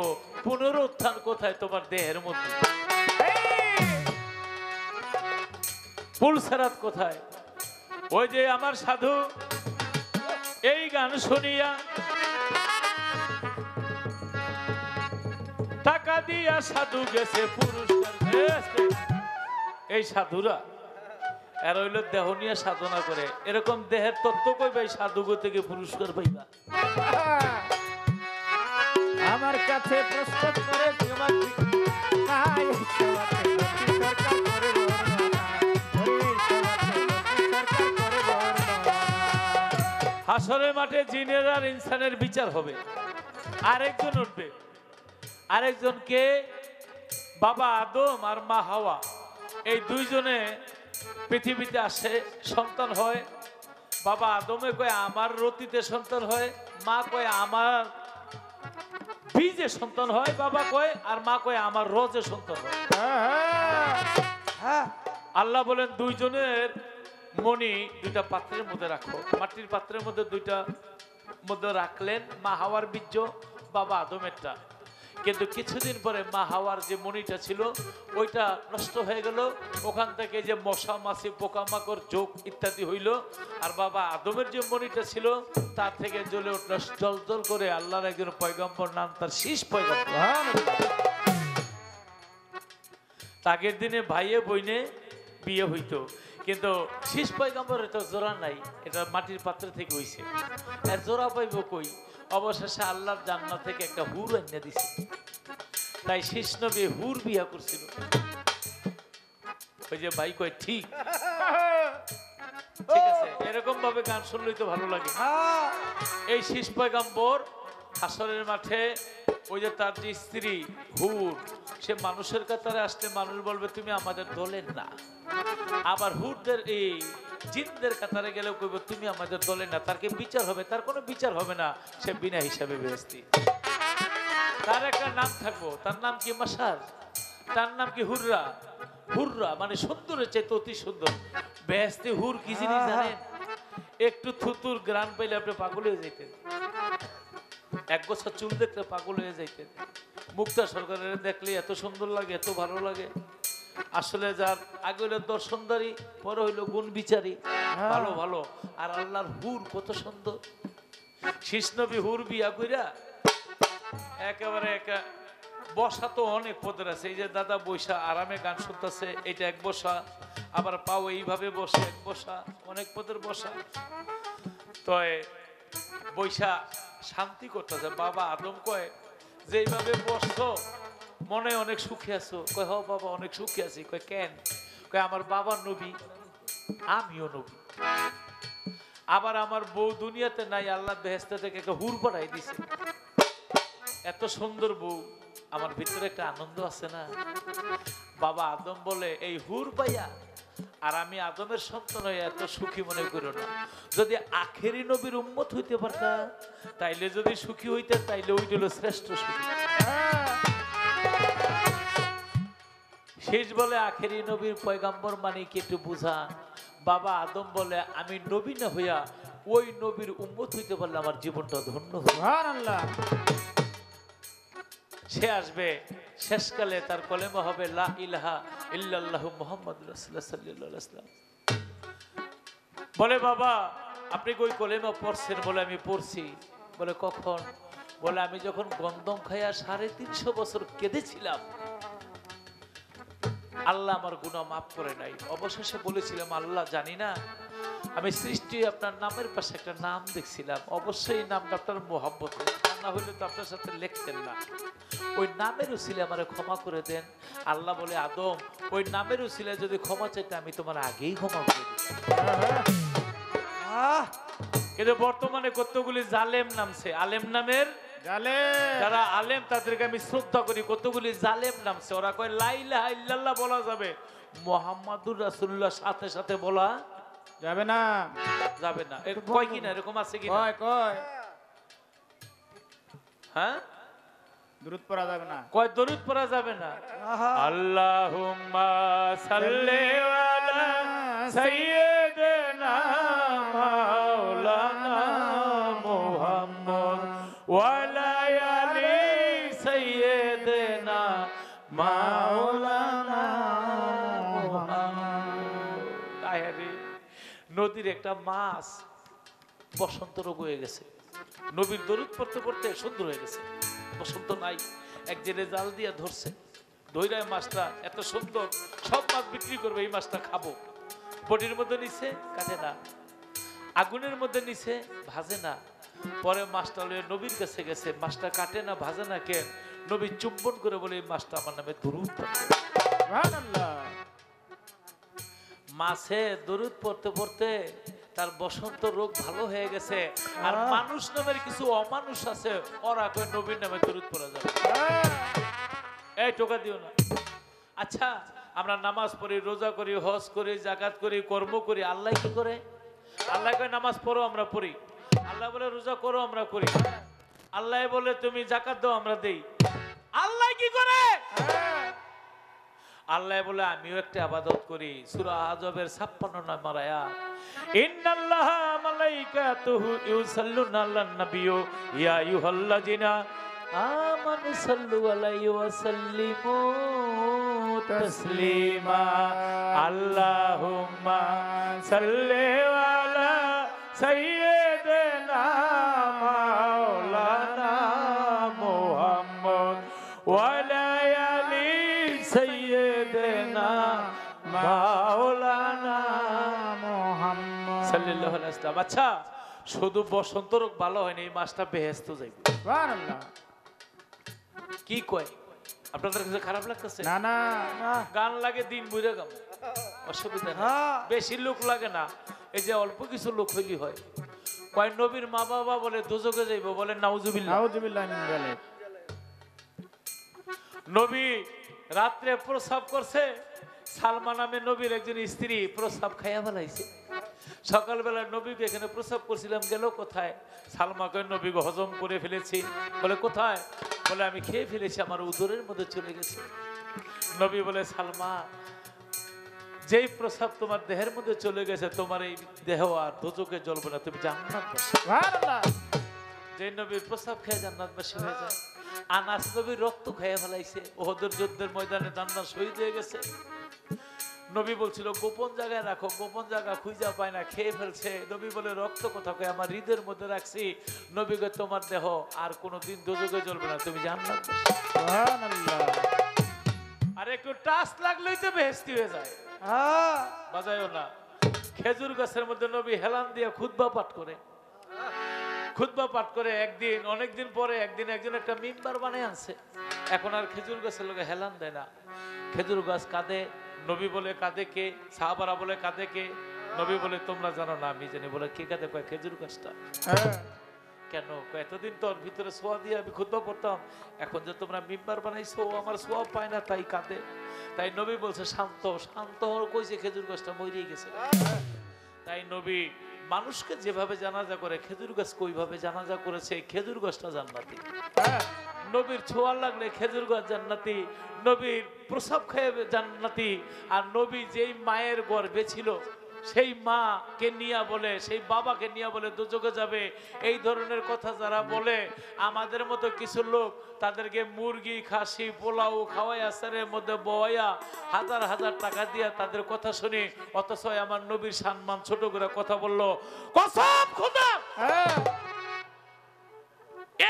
পুনরুত্থান কোথায় তোমার দেহের মধ্যে? পুলসারাত কোথায়? ওই যে আমার সাধু এই গান শুনিয়া টাকা দিয়া সাধু গেছে পুরস্কার পেয়েছে। এই সাধুরা এর হইল দেহ নিয়ে সাধনা করে, এরকম দেহের তত্ত্ব কইবা এই সাধুগো থেকে পুরস্কার পাইবা। আমার কাছে প্রশ্ন করে হাসরের মাঠে জিনের আর ইনসানের বিচার হবে। আরেকজন উঠবে, আরেকজনকে বাবা আদম আর মা হাওয়া এই দুইজনে পৃথিবীতে আসে, সন্তান হয়। বাবা আদমে কয় আমার রতিতে সন্তান হয়, মা কয় আমার বীজে সন্তান হয়, বাবা কয় আর মা কয় আমার রজে সন্তান হয়। আল্লাহ বলেন দুইজনের মণি দুইটা পাত্রের মধ্যে রাখো। মাটির পাত্রের মধ্যে দুইটা মধ্যে রাখলেন, মা হাওয়ার বীর্য, বাবা আদমেরটা। কিন্তু কিছুদিন পরে মা হাওয়ার যে মণিটা ছিল ওইটা নষ্ট হয়ে গেল, ওখান থেকে যে মশা মাছি পোকামাকড় যোগ ইত্যাদি হইল। আর বাবা আদমের যে মণিটা ছিল তার থেকে জ্বলে উঠল জল জল করে আল্লাহর একজন পয়গম্বর, নাম তার শীষ পয়গম্বর। আগের দিনে ভাইয়ে বইনে বিয়ে হইতো, কিন্তু শীষ পয়গম্বরের তো জোড়া নাই, এটা মাটির পাত্র থেকে হইছে। আর জোড়া পাইব কই? অবশেষে আল্লাহর জান্নাত থেকে একটা হুর এনে দিছে। তাই শীষ নবী হুর বিয়া করছিল। ওই যে ভাই কয় ঠিক ঠিক আছে, এরকম ভাবে গান শুনলেই তো ভালো লাগে। এই শীষ পয়গম্বর হাসরের মাঠে ওই যে তার যে স্ত্রী হুর, সে মানুষের কাতারে আসলে মানুষ বলবে তুমি আমাদের দলের না। আবার হুরদের এই জিনদের কাতারে গেলেও কইব তুমি আমাদের দলের না। তার কি বিচার হবে? তার কোনো বিচার হবে না, সে বিনা হিসাবে বেহেশতি। তার একটা নাম থাকবো, তার নাম কি মাসার, তার নাম কি হুররা। হুররা মানে সুন্দরের চাইতে অতি সুন্দর। বেহেশতি হুর কি জিনিস জানেন? একটু থুতুর গ্রান পাইলে আপনি পাগল হয়ে যেতেন, এক গোছা চুল দেখলে পাগল হয়ে যাইতেন। মুক্তা সরকারের দেখলে এত সুন্দর লাগে, এত ভালো লাগে। আসলে যার আগে হইলো দর্শনদারি, পরে হইলো গুণ বিচারী, ভালো ভালো। আর আল্লাহর হুর কত সুন্দর। শীষ নবী হুর বিয়া কইরা একেবারে একা বসা তো অনেক পদের আছে। এই যে দাদা বৈশা আরামে গান শুনতেছে, এটা এক বসা। আবার পাও এইভাবে বসে এক বসা, অনেক পদের বসা। তো বৈশা শান্তি করতেছে। বাবা আদম কয় যে এইভাবে বসছো মনে অনেক সুখী আছো? কয় হ বাবা অনেক সুখী আছি। কয় কেন? কয় আমার বাবা নবী, আমিও নবী। আবার আমার বউ দুনিয়াতে নাই, আল্লাহ বেহেশতে থেকে একটা হুর পাঠাই দিছে। এত সুন্দর বউ, আমার ভিতরে একটা আনন্দ আছে না। বাবা আদম বলে এই হুর পাইয়া আর আমি আদমের সন্তান হয়ে এত সুখী মনে করো না। যদি আখেরি নবীর উম্মত হইতে পারতা, তাইলে যদি সুখী হইতে, তাইলে ওই হলো শ্রেষ্ঠ সুখী। শেষ বলে আখেরি নবীর পয়গাম্বর মানে কি একটু বুঝা। বাবা আদম বলে আমি নবী না হইয়া ওই নবীর উম্মত হইতে পারলে আমার জীবনটা ধন্য হবে। সে আসবে শেষকালে, তার কলেমা হবে লা ইলাহা ইল্লাল্লাহু মুহাম্মাদুর রাসূলুল্লাহ সাল্লাল্লাহু আলাইহি ওয়াসাল্লাম। বলে বাবা আপনি কই কলেমা পড়ছেন? বলে আমি পড়ছি। বলে কখন? বলে আমি যখন গন্ধম খাইয়া 350 বছর কেঁদেছিলাম, আল্লাহ আমার গুনাহ মাফ করে নাই। অবশেষে বলেছিলাম আল্লাহ জানি না, আমি সৃষ্টি আপনার নামের পাশে একটা নাম দেখছিলাম, অবশ্যই নামটা আপনার মোহাব্বতে, না হলে তো আপনার সাথে লিখতেন না। ওই নামের উসিলে আমারে ক্ষমা করে দেন। আল্লাহ বলে আদম ওই নামের উসিলে যদি ক্ষমা চাইতে আমি তোমার আগেই ক্ষমা করে দিই। কিন্তু বর্তমানে কতগুলি জালেম নামছে, আলেম নামের যারা আলেম তাদেরকে আমি শ্রদ্ধা করি। কতগুলি জালেম নামছে, ওরা কয় লা ইলাহা ইল্লাল্লাহ বলা যাবে, মুহাম্মাদুর রাসূলুল্লাহ সাথে সাথে বলা যাবে না, যাবে না। কয় কিনা এরকম আছে কি? কয় হ্যাঁ দরুদ পড়া যাবে না, কয় দরুদ পড়া যাবে না। আল্লাহুম্মা সাল্লি আলা সাইয়্যিদিনা মাওলানা ওয়ালায়ালি সাইয়্যিদিনা মাওলানা মুহাম্মদ। আয়ারে নদীর একটা মাছ বসন্ত রোগ হয়ে গেছে, নবীর দরুদ পড়তে পড়তে সুন্দর হয়ে গেছে, বসন্ত নাই। এক জেলে জাল দিয়ে ধরছে, ধৈরায় মাছটা এত সুন্দর, সব মাছ বিক্রি করবে, এই মাছটা খাবো। বডির মধ্যে নিছে, কাটে না। আগুনের মধ্যে নিছে, ভাজে না। পরে মাছটা লয়ে নবীর কাছে গেছে, মাছটা কাটে না, ভাজে না কেন? নবী চুম্বন করে বলে এই মাছটা আমার নামে দরুদ পড়ে। সুবহানাল্লাহ। মাছে দরুদ পড়তে পড়তে তার বসন্ত রোগ ভালো হয়ে গেছে। আর মানুষ নামের কিছু অমানুষ আছে, ওরা কয় নবীর নামে দরুদ পড়া যাবে। এই টোকা দিও না। আচ্ছা, আমরা নামাজ পড়ি, রোজা করি, হজ করি, যাকাত করি, কর্ম করি, আল্লাহ কি করে? আল্লাহ কয় নামাজ পড়ো, আমরা পড়ি। আল্লাহ বলে রোজা করো, আমরা করি। আল্লাহ বলে তুমি যাকাত দাও, আমরা দেই। আল্লাহ কি করে? আল্লাহ বলে আমিও একটা ইবাদত করি। সূরা আহজাবের 56 নম্বর আয়াত, ইন্নাল্লাহা মালাইকাতুহু ইউসাল্লুনা আলান নাবিয়্যু ইয়া আইয়ুহাল্লাযিনা আমানু সাল্লু আলাইহি ওয়া সাল্লিমু তাসলিমা। আল্লাহুম্মা সাল্লি আলা সাইয়্যিদিনা মাওলানা মুহাম্মদ ওয়া আলা আলি সাইয়্যিদিনা মাওলানা মুহাম্মদ সাল্লাল্লাহু আলাইহি ওয়াসাল্লাম। আচ্ছা, শুধু বসন্ত রোগ ভালো হয়নি, এই মাসটা বেহেশতে যাইবে। সুবহানাল্লাহ। কি কয়? আপনাদের কাছে খারাপ লাগতেছে? না না, গান লাগে দিন বুইরা গাম, অসুবিধা নেই। বেশি লোক লাগে না, এই যে অল্প কিছু লোক হইলি হয়। কয় নবীর মা বাবা বলে দোজখে যাইব, বলে নাউজুবিল্লাহ। নাউজুবিল্লাহ মিন যালিক। নবী রাত্রে প্রস্রাব করছে, সালমা নামে নবীর একজন স্ত্রী প্রস্রাব খাইয়া ফেলাইছে। সকালবেলা নবীকে এখানে প্রস্রাব করছিলাম, গেল কোথায়? সালমাকে নবীকে হজম করে ফেলেছি। বলে কোথায়? বলে আমি খেয়ে ফেলেছি, আমার উদরের মধ্যে চলে গেছে। নবী বলে সালমা, যেই প্রস্রাব তোমার দেহের মধ্যে চলে গেছে, তোমার এই দেহ আর দোজখে জ্বলবে না, তুমি জান্নাতবাসী। সুবহানাল্লাহ। যে নবীর প্রস্রাব খেয়ে জান্নাতবাসী হয়ে যায়। আনাস নবীর রক্ত খেয়ে ফেলাইছে, ওহদের যুদ্ধের ময়দানে জান্নাত শহীদ হয়ে গেছে। নবী বলছিল গোপন জায়গায় রাখো, গোপন জায়গা খুঁজা পায় না, খেয়ে ফেলছে। নবী বলে রক্ত কোথাও? আমার হৃদের মধ্যে রাখছি। নবীকে তোমার দেহ আর কোনোদিন দোজখে জ্বলবে না, তুমি জান্নাতবাসী। সুবহানাল্লাহ। আর একটু টাচ লাগলেই তো বেহেশতি হয়ে যায়। বাজায়ও না। খেজুর গাছের মধ্যে নবী হেলান দিয়ে খুতবা পাঠ করে, খুতবা পাঠ করে। একদিন, অনেকদিন পরে একদিন একজন একটা মিম্বার বানিয়ে আনছে। এখন আর খেজুর গাছের লোকে হেলান দেয় না। খেজুর গাছ কাঁদে, নবী বলে কাঁদে কে? সাহাবারা বলে কাঁদে কে? নবী বলে তোমরা জানো না, আমি জানি। বলে কে কাঁদে? কয় খেজুর গাছটা। কেন? এতদিন তোর ভিতরে সোয়া দিয়ে আমি খুতবা পড়তাম, এখন যে তোমরা মিম্বার বানাইছো, আমার সোয়া পায় না, তাই কাঁদে। তাই নবী বলছে শান্ত, শান্ত হওয়ার কইছে, খেজুর গাছটা মরিয়ে গেছে। তাই নবী মানুষকে যেভাবে জানাজা করে, খেজুর গাছ কইভাবে জানাজা করেছে, খেজুর গাছটা জান্নাতি। নবীর ছোঁয়া লাগলে খেজুর গাছ জান্নাতি, নবীর প্রসাব খেয়ে জান্নাতি। আর নবী যেই মায়ের গর্ভে ছিল, সেই মাকে নিয়ে বলে, সেই বাবাকে নিয়ে বলে দোজখে যাবে। এই ধরনের কথা যারা বলে, আমাদের মতো কিছু লোক তাদেরকে মুরগি, খাসি, পোলাও খাওয়াই আসারের মধ্যে বয়া হাজার হাজার টাকা দিয়ে তাদের কথা শুনি, অথচ আমার নবীর সম্মান ছোট করে কথা বললো। কসম খোদা,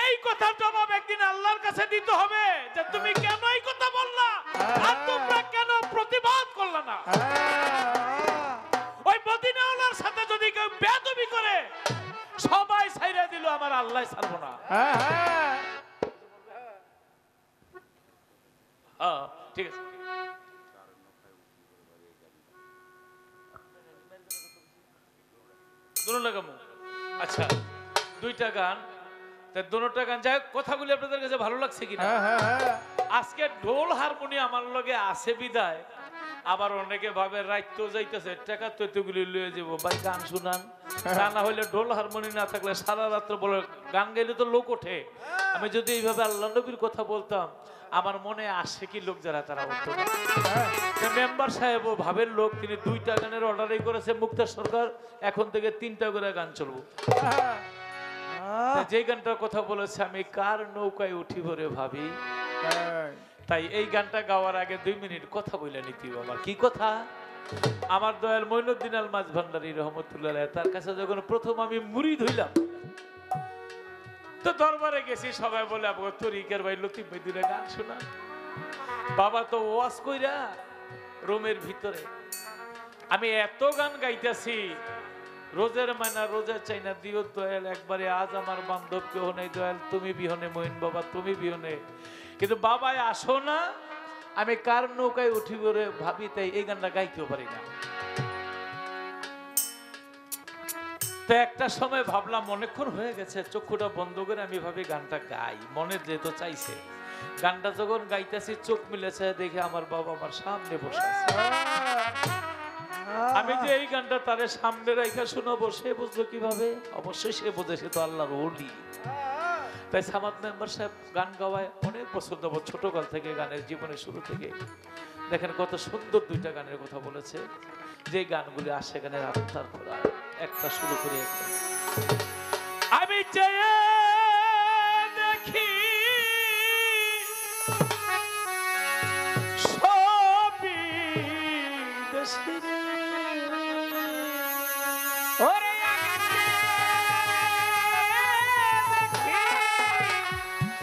এই কথার জবাব একদিন আল্লাহর কাছে দিতে হবে, যে তুমি কেন এই কথা বললা আর তোমরা কেন প্রতিবাদ করলা না। ওই মদিনাওয়ালার সাথে যদি কেউ বেয়াদবি করে, সবাই ছাইরা দিল, আমার আল্লাহ ছাড়বো না। হ্যাঁ, ঠিক আছে। আচ্ছা, দুইটা গান, দুটা গান যাই। কথাগুলি আপনাদের কাছে ভালো লাগছে কিনা? আজকে ঢোল হারমোনিয়াম আমার লগে আছে বিদায়, আবার অনেকে ভাবে রাইতো যাইতেছে, টাকা তো এতগুলি লয়ে যাবো, ভাই গান শুনান। তা না হইলে ঢোল হারমোনি না থাকলে সারা রাত্র বলে গান গাইলে তো লোক ওঠে। আমি যদি এইভাবে আল্লাহ নবীর কথা বলতাম, আমার মনে আসে কি লোক যারা, তারা বলতো মেম্বার সাহেব ও ভাবের লোক, তিনি 2টা গানের অর্ডারই করেছে মুক্তার সরকার, এখন থেকে 3টা করে গান চলবো। যে গানটার কথা বলেছে, আমি কার নৌকায় উঠি বলে ভাবি। তাই। তাই এই গানটা গাওয়ার আগে 2 মিনিট কথা বলে নিতে হবে। কি কথা? আমার দয়াল মঈনুদ্দিন আল মাঝ ভান্ডারী রহমতুল্লাহ আলাইহি, তার কাছে যখন প্রথম আমি মুরিদ হইলাম, তো দরবারে গেছি, সবাই বলে আপনার তরিকার ভাই লতিফ ভাই দুইটা গান শোনা। বাবা তো ওয়াজ কইরা রুমের ভিতরে, আমি এত গান গাইতেছি, রোজের মানা রোজা চাই না দিও দয়াল একবারে, আজ আমার বান্ধব কেহ নেই দয়াল, তুমি বিহনে মহিন বাবা তুমি বিহনে, কিন্তু বাবাই আসো না, আমি কার নৌকায় উঠি করে ভাবি, তাই এই গানটা গাইতেও পারি না। তো একটা সময় ভাবলাম অনেকক্ষণ হয়ে গেছে, চক্ষুটা বন্ধ করে আমি ভাবি গানটা গাই, মনে যেহেতু চাইছে। গানটা যখন গাইতেছি চোখ মিলেছে, দেখে আমার বাবা আমার সামনে বসে আছে। আমি যে এই গানটা তারে সামনে রাখা শোনাবো, সে বুঝলো কিভাবে? অবশ্যই সে বোঝে, সে তো আল্লাহর ওলি। তাই সামাদ মেম্বার সাহেব গান গাওয়ায় অনেক বছর যাবত, ছোটকাল থেকে গানের জীবনের শুরু থেকে দেখেন কত সুন্দর 2টা গানের কথা বলেছে, যে গানগুলি আসে গানের আত্মার খোলা। একটা শুরু করে আমি চেয়ে দেখি সবই দেশের, ওরে আমি দেখি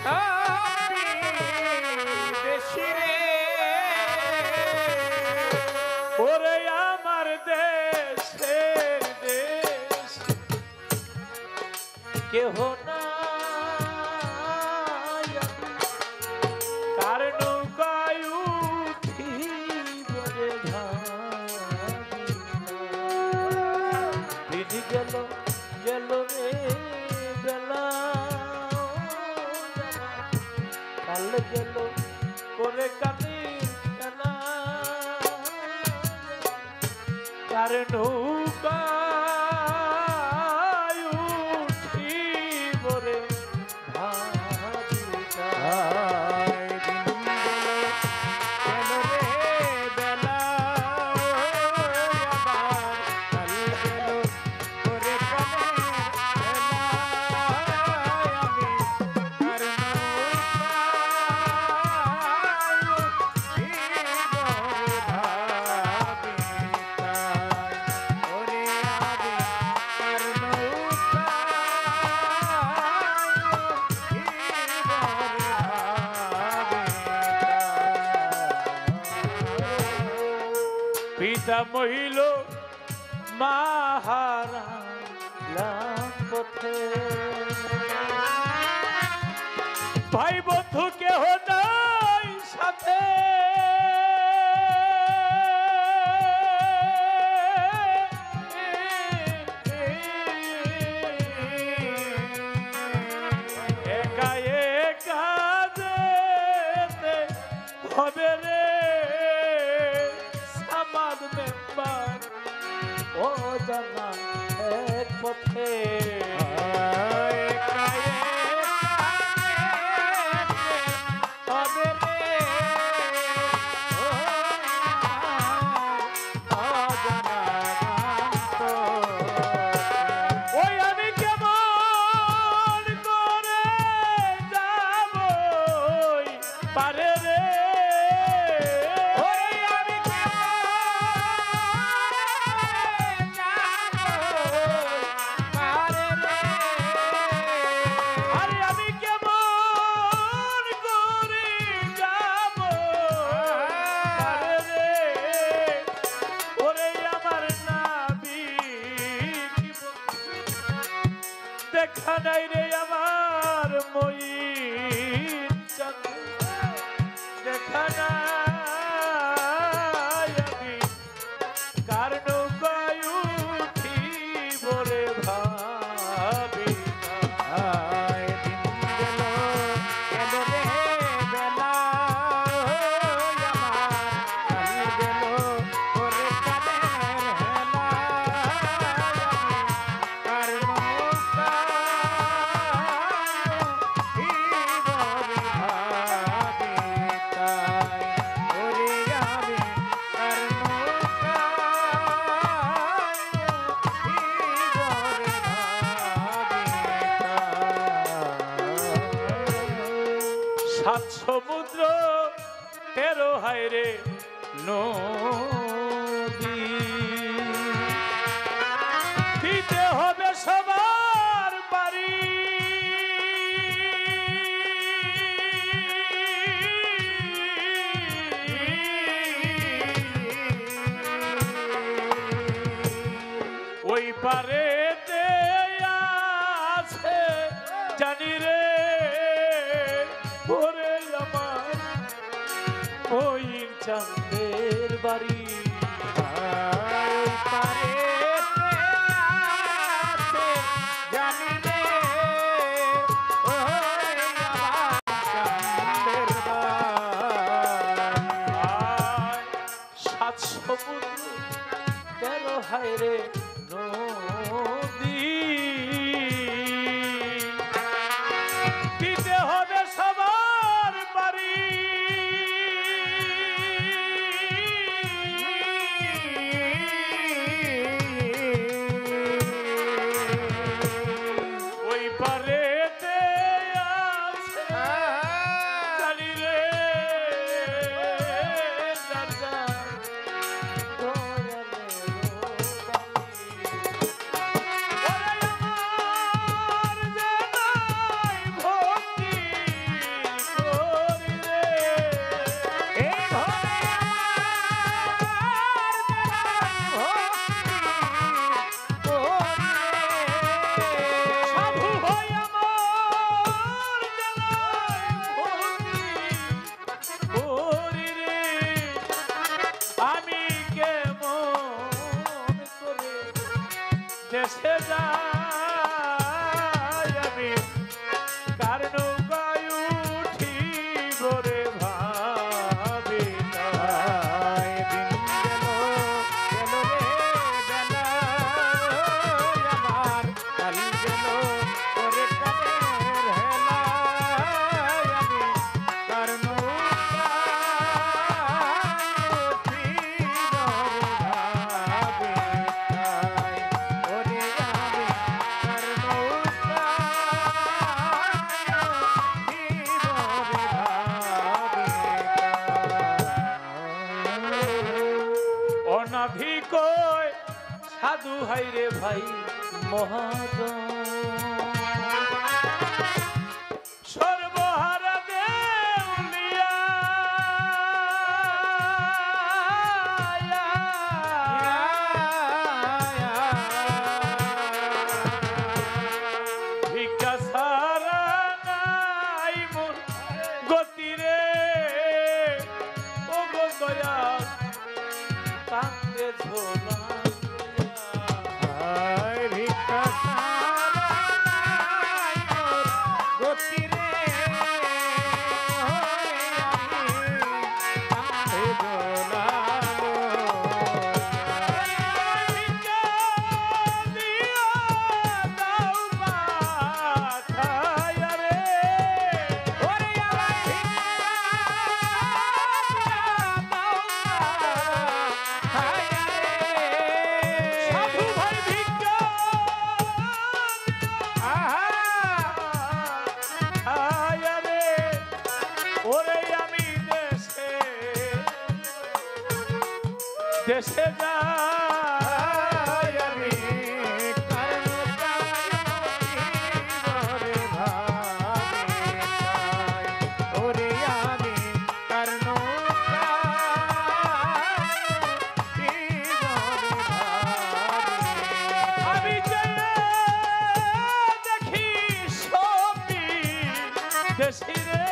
সবই দেশিরে, ওরে আমার দেশের দেশ কেহ নাই, কার নৌকায় উঠি বলে ভাবি। দিন গেল গেল রে বেলা, কাল গেল করে কালির খেলা, কার নৌকায় উঠি বলে ভাবি না। দিন গেল রে বেলা, আবার কাল গেল ওরে কালের বেলা, আমি আর পিতা মহিল মাহারা পথে, ভাই বন্ধু কেহ নাই সাথে, একা একা যেতে হবে রে সামাদ মেম্বার, ও জানা এক পথে। ওই আমি কেমন করে যাব পারে রে, আরে আমি কেমন করে যাব পারে রে, ওরে আমার নাবি দেখা নাই রে আমার ময়ূর চাঁদ, দেখা নাই আমি কার নৌকায় উঠি বলে ভাবি না। সাত সমুদ্র তেরো হায়রে নদী দিতে হবে সবার বাড়ি ওই পারেতে আছে জানি রে ওরে আমার ওই চাঁদের বাড়ি সাত সমুদ্র তেরো হায়রে নদী দিতে হবে সবার বাড়ি ওই পারেতে আছে জানি রে রাজা দেশে যাই আমি কার নৌকায় উঠি বরে ভাবি দিন গেল রে বেলা আমার কাল গেল ওরে কানের হেলা আমি কার অনাভিক সাধু হাইরে ভাই মহাজন সর্বহারা দেউলিয়া ভিক্ষা সারা নাই মন গতিরে ও গো দয়া কান্দে ঝোলা দেশে যাই আমি ওরে আমি কারণ আমি যে দেখি সবই দেশি রে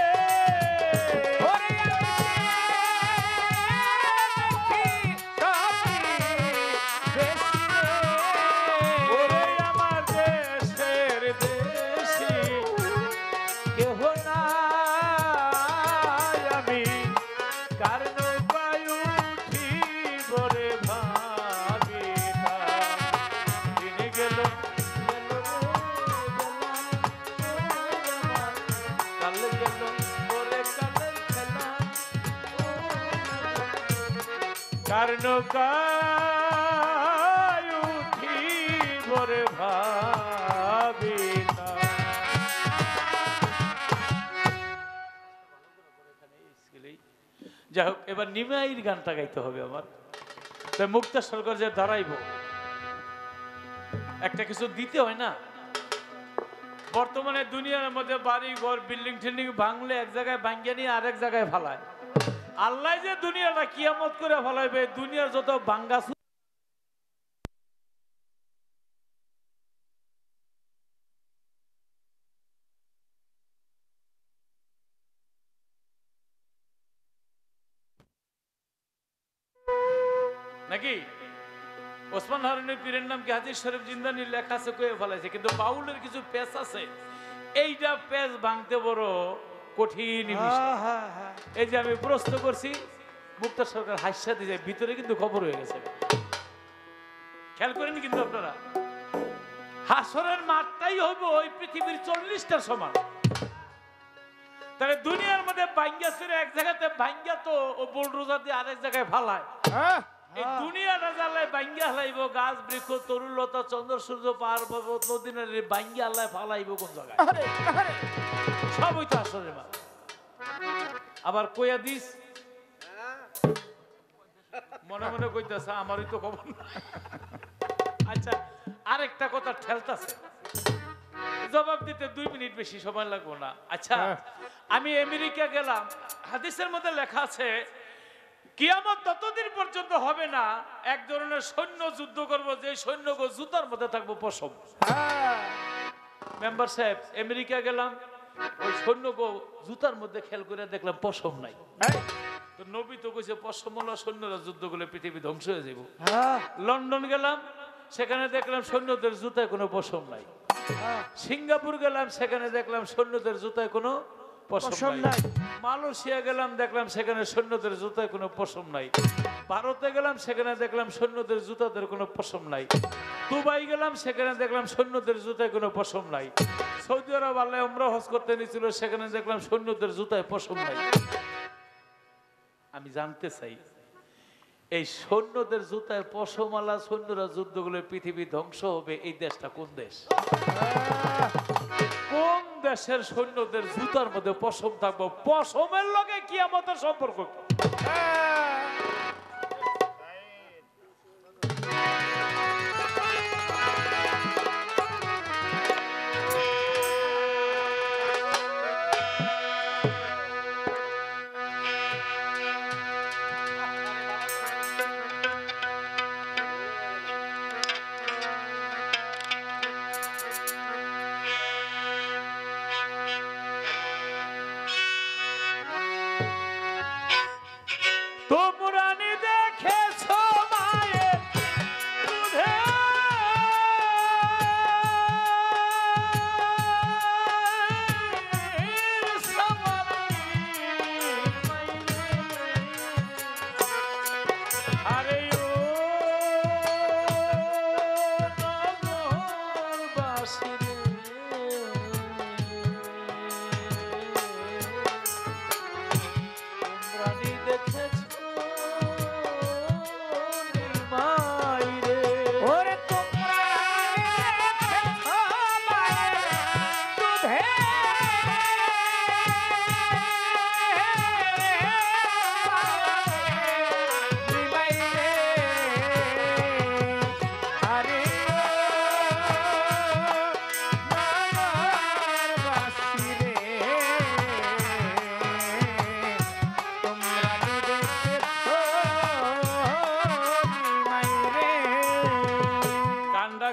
কারণ উঠি বরে ভাবি যাই হোক, এবার নিমাইয়ের গানটা গাইতে হবে আমার। তাই মুক্তা সরকার যে দাঁড়াইব, একটা কিছু দিতে হয় না। বর্তমানে দুনিয়ার মধ্যে বাড়ি ঘর বিল্ডিং টিল্ডিং ভাঙলে এক জায়গায় ভাঙ্গিয়ে নিয়ে আরেক জায়গায় ফালায়। আল্লাহ যে দুনিয়াটা কিয়ামত করে ফেলাইবে, দুনিয়ার যত ভাঙ্গা নাকি ওসমান হারুনের পীরের নাম কি হাজির শরীফ জিন্দানি লেখা আছে কয়ে ফেলাইছে, কিন্তু বাউলের কিছু পেচ আছে, এইটা পেচ ভাঙতে বড় কঠিন বিষয়। এই যে আমি প্রশ্ন করছি, মুক্তা সরকার হাস্যা দিয়ে ভিতরে কিন্তু খবর হয়ে গেছে। খেয়াল করেন কিন্তু আপনারা, হাসরের মাঠটাই হবে ওই পৃথিবীর 40টার সমান। তাহলে দুনিয়ার মধ্যে ভাঙ্গা ছিল এক জায়গাতে, ভাঙ্গা তো ও বুলডোজার দিয়ে আরেক জায়গায় ফালায়। এই দুনিয়াটা জ্বালায় ভাঙ্গা হালাইব, গাছ বৃক্ষ তরুলতা চন্দ্র সূর্য পাহাড় পর্বত নদী নারী ভাঙ্গা হালায় ফালাইব কোন জায়গায়? সবই তো হাসরের মাঠ। আবার কইয়া দিস মনে মনে কইতাছে আমারই তো খবর না। আচ্ছা, আরেকটা কথা ঠেলতাছে, জবাব দিতে 2 মিনিট বেশি সময় লাগবো না। আচ্ছা, আমি আমেরিকা গেলাম, হাদিসের মধ্যে লেখা আছে কিয়ামত ততদিন পর্যন্ত হবে না এক ধরনের সৈন্য যুদ্ধ করব, যে সৈন্য জুতার মধ্যে থাকবো পশম। মেম্বার সাহেব, আমেরিকা গেলাম, ওই সৈন্য জুতার মধ্যে খেয়াল করে দেখলাম পশম নাই। তো নবী তো কইছে পশমওয়ালা সৈন্যরা যুদ্ধ করলে পৃথিবী ধ্বংস হয়ে যাব। লন্ডন গেলাম, সেখানে দেখলাম সৈন্যদের জুতায় কোনো পশম নাই। সিঙ্গাপুর গেলাম, সেখানে দেখলাম সৈন্যদের জুতায় কোনো পশম নাই। মালয়েশিয়া গেলাম, দেখলাম সেখানে সৈন্যদের জুতায় কোনো পশম নাই। ভারতে গেলাম, সেখানে দেখলাম সৈন্যদের জুতাদের কোনো পশম নাই। দুবাই গেলাম, সেখানে দেখলাম সৈন্যদের জুতায় কোনো পশম নাই। সৌদি আরব আল্লাহ উমরা হজ করতে নিয়েছিল, সেখানে দেখলাম সৈন্যদের জুতায় পশম নাই। আমি জানতে চাই, এই সৈন্যদের জুতায় পশমালা সৈন্যরা যুদ্ধ করলে পৃথিবী ধ্বংস হবে, এই দেশটা কোন দেশ? কোন দেশের সৈন্যদের জুতার মধ্যে পশম থাকবো? পশমের লগে কিয়ামতের সম্পর্ক?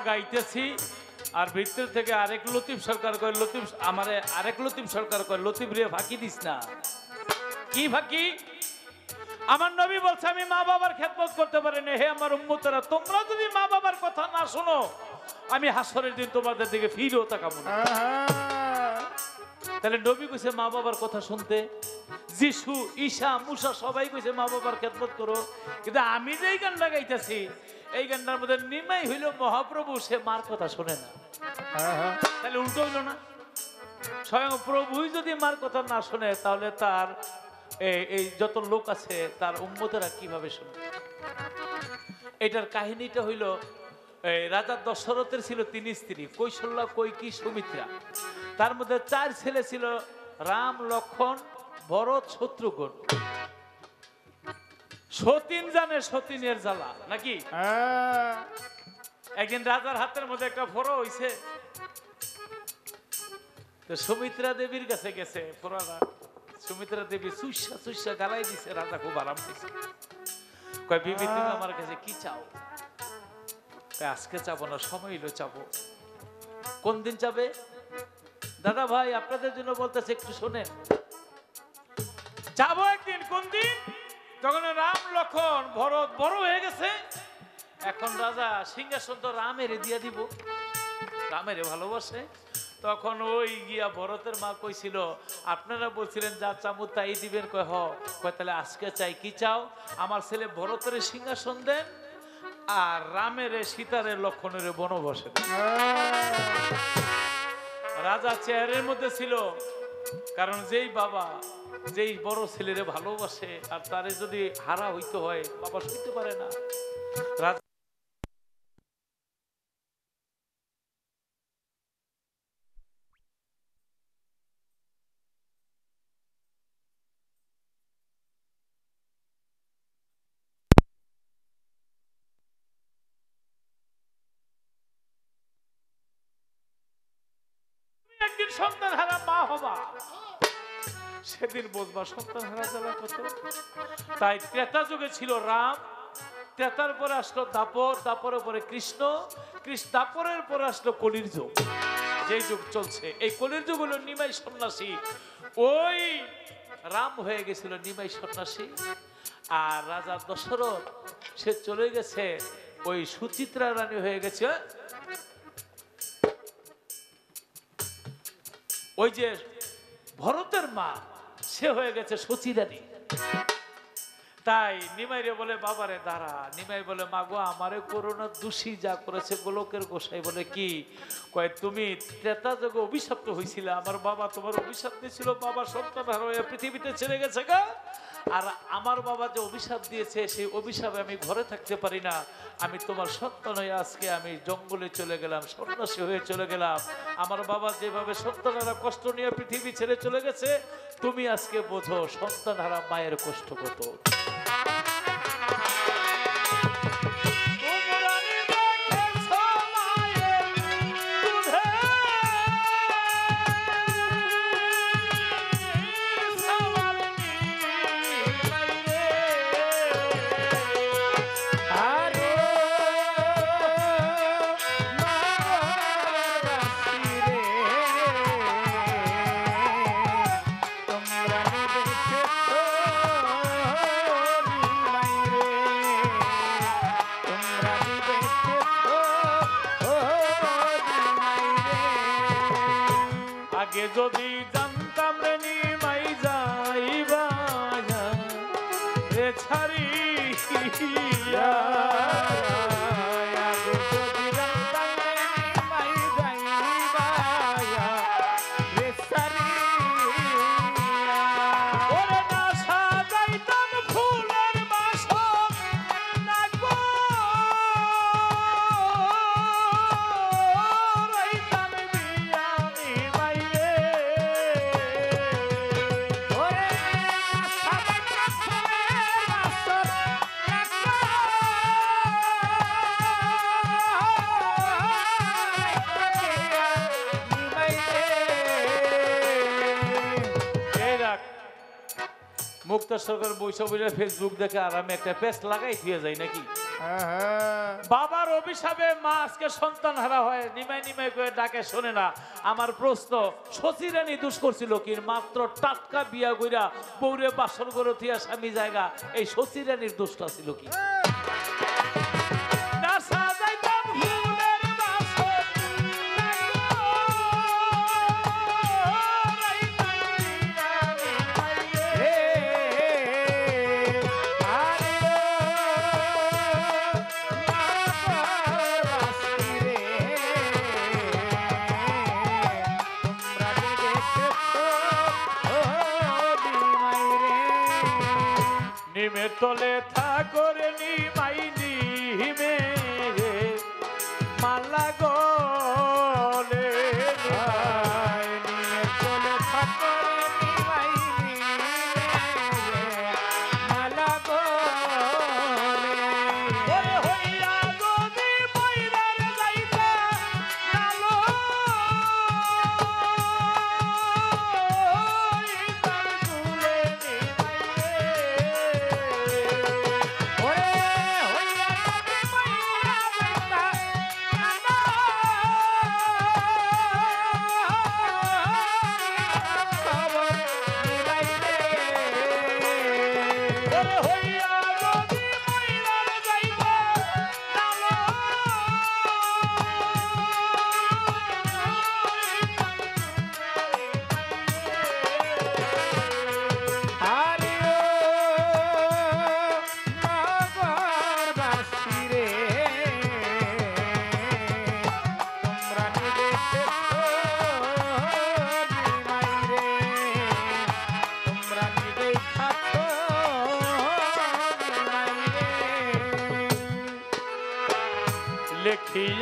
গাইতেছি আর ভিতর থেকে আরেক লতিফ সরকার কয়, লতিফ আমারে আরেক লতিফ সরকার কয়, লতিফ রে ফাঁকি দিস না। কি ফাঁকি? আমার নবী বলছে আমি মা বাবার খেদমত করতে পারি না। হে আমার উম্মতেরা, তোমরা যদি মা বাবার কথা না শোনো, আমি হাসরের দিন তোমাদের দিকে ফিরেও তাকাবো না। তাহলে নবী কইছে মা বাবার কথা শুনতে, যিশু ঈশা মুসা সবাই কইছে মা বাবার খেদমত করো, কিন্তু আমি যেই গানটা গাইতেছি এই গানটার মধ্যে নিমাই হইল মহাপ্রভু, সে মার কথা শোনে না। তাহলে উল্টো হইল না? স্বয়ং প্রভুই যদি মার কথা না শোনে, তাহলে তার এই যত লোক আছে তার উম্মতেরা কিভাবে শোনে? এটার কাহিনীটা হইল, রাজা দশরথের ছিল 3 স্ত্রী, কৌশল্যা, কৈকি, সুমিত্রা। তার মধ্যে 4 ছেলে ছিল, রাম, লক্ষ্মণ, ভরত, শত্রুঘ্ন। সতীন জানে সতীনের জ্বালা নাকি। হ্যাঁ, একদিন রাজার হাতের মধ্যে একটা ফোড়া হইছে, তো সুমিত্রা দেবীর কাছে গেছে ফোড়াটা। সুমিত্রা দেবী চুইসা চুইসা গালাই দিছে, রাজা খুব আরাম দিছে। কয় বিবি তুমি আমার কাছে কি চাও? আজকে চাবো না, সময় হইলো চাবো। কোন দিন চাবে? দাদা ভাই আপনাদের জন্য বলতেছে, একটু শোনেন। যাবো একদিন। কোন দিন? যখন রাম লক্ষণ ভরত বড় হয়ে গেছে, এখন রাজা সিংহাসন তো রামের দিয়া দিব, রামের ভালোবাসে। তখন ওই গিয়া ভরতের মা কইছিল, আপনারা বলছিলেন যা চামু তাই দিবেন। কয় হ। কয় তাহলে আজকে চাই, কি চাও? আমার ছেলে ভরতের সিংহাসন দেন, আর রামের সীতারের লক্ষণের বনবাসে দেন। রাজা চেয়ারের মধ্যে ছিল, কারণ যেই বাবা যেই বড় ছেলেরে ভালোবাসে আর তারে যদি হারা হইতে হয়, বাবা সইতে পারে না। রাজা একদিন সন্তান হারা মা হবা, সেদিন বুঝবা সন্তান হারা জ্বালা কত। তাই ত্রেতা যুগে ছিল রাম, ত্রেতার পরে আসলো দাপর, দাপরের পরে কৃষ্ণ, দাপরের পরে আসলো কলির যুগ। যে যুগ চলছে এই কলির যুগ হলো নিমাই সন্ন্যাসী। ওই রাম হয়ে গেছিল নিমাই সন্ন্যাসী, আর রাজা দশরথ সে চলে গেছে, ওই সুচিত্রা রানী হয়ে গেছে ওই যে ভরতের মা, সে হয়ে গেছে সচিরানী। তাই নিমাইরে বলে বাবারে দাঁড়া। নিমাই বলে মাগো আমারে করোনা দোষী যা করেছে গোলকের গোসাই বলে কি? কয় তুমি ত্রেতা যুগে অভিশপ্ত হয়েছিল, আমার বাবা তোমার অভিশাপ দিয়েছিল, বাবা সন্তান হারিয়ে পৃথিবীতে ছেড়ে গেছে গা। আর আমার বাবা যে অভিশাপ দিয়েছে সেই অভিশাপে আমি ঘরে থাকতে পারি না, আমি তোমার সন্তান হয়ে আজকে আমি জঙ্গলে চলে গেলাম, সন্ন্যাসী হয়ে চলে গেলাম। আমার বাবা যেভাবে সন্তানেরা কষ্ট নিয়ে পৃথিবী ছেড়ে চলে গেছে, তুমি আজকে বোঝো সন্তান হারা মায়ের কষ্ট কত। আগে যদি জানতাম রে নিমাই যাইবা রে ছাড়িয়া, আগে যদি জানতাম রে নিমাই যাইবা রে ছাড়িয়া, ওরে না সাজাইতাম ফুলের বাসন, না গো রাইতাম বিয়া নিমাই রে। ওরে সাজাইতাম ফুলের বাসন, না গো নিমাই রে। এই রাখ মুক্তা সরকার বৈশাখীরা ফেসবুক দেখে আর আমি একটা পেজ লাগাই দিয়ে যাই নাকি। বাবার অভিশাপে মা আজকে সন্তান হারা হয়, নিমাই নিমাই করে ডাকে শোনে না। আমার প্রশ্ন, সচিরানী দুষ করছিল কি? মাত্র টাটকা বিয়া কইরা বউরে বাসর করে থিয়া স্বামী জায়গা, এই সচিরানীর দোষটা ছিল কি? না সাজাইতাম ফুলের বাসন, না গো রাইতাম বিয়া নিমাই রে। নিমের তলে থাকরে নিমাই নিমে মালা গলে মালা গো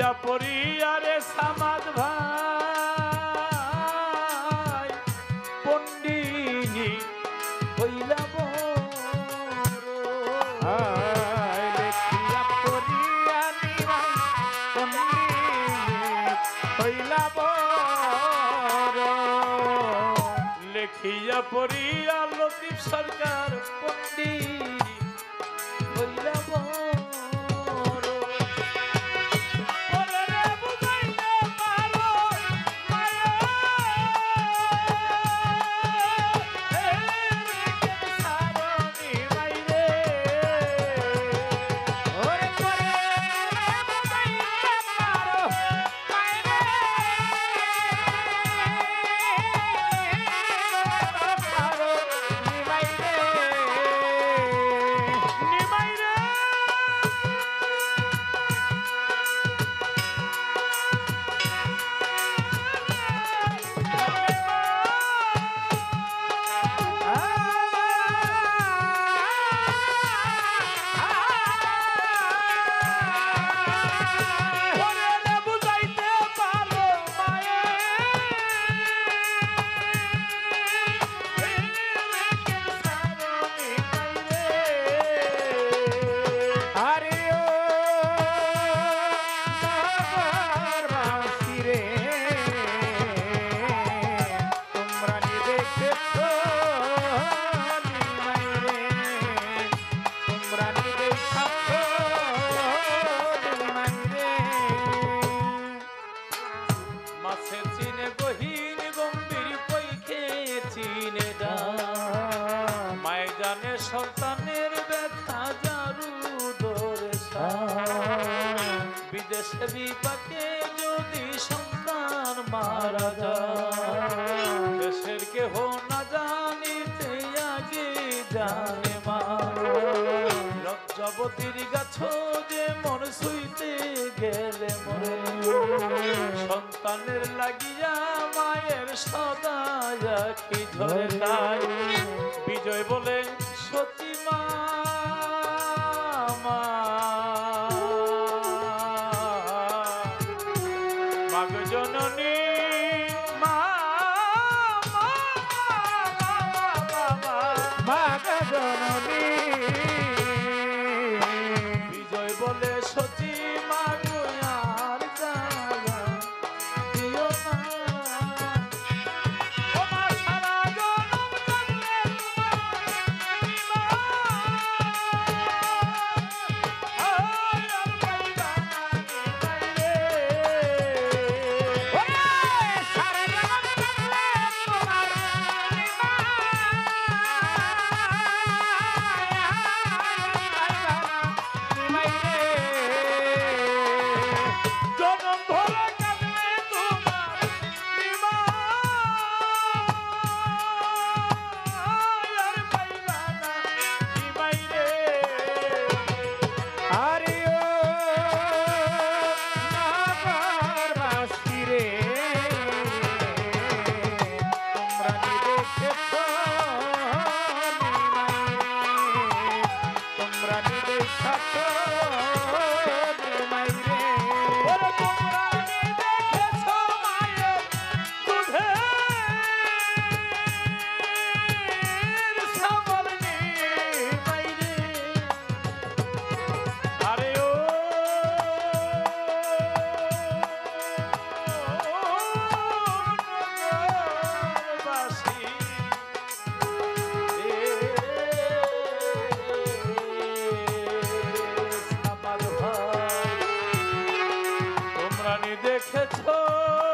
দেখিয়া পরিয়ারে সামাদ ভাই পণ্ডিনী হইলা দেখিয়া পড়িয়া নিবাই হইলা লেখিয়া পড়িয়া লতিফ সরকার পণ্ডিত হইলা মাছে চিনে গহীন গম্ভীর পৈখে চিনে মায় জানে সন্তানের ব্যথা জারু ধরে বিদেশে বিপাকে যদি সন্তান মারা যায় দেশের কেহ না জানিতে আগে জানে মা লজ্জাবতীর গাছ যে মন শুইতে গেলে মরে সন্তানের লাগিয়া মায়ের সদা কি ঝরে তাই বিজয় বলে সতী মা মাগ জননী জননী বিজয় বলে সতী মা গোয়ার জালা দিও না ও মা সারা জনম জানলে দেখেছো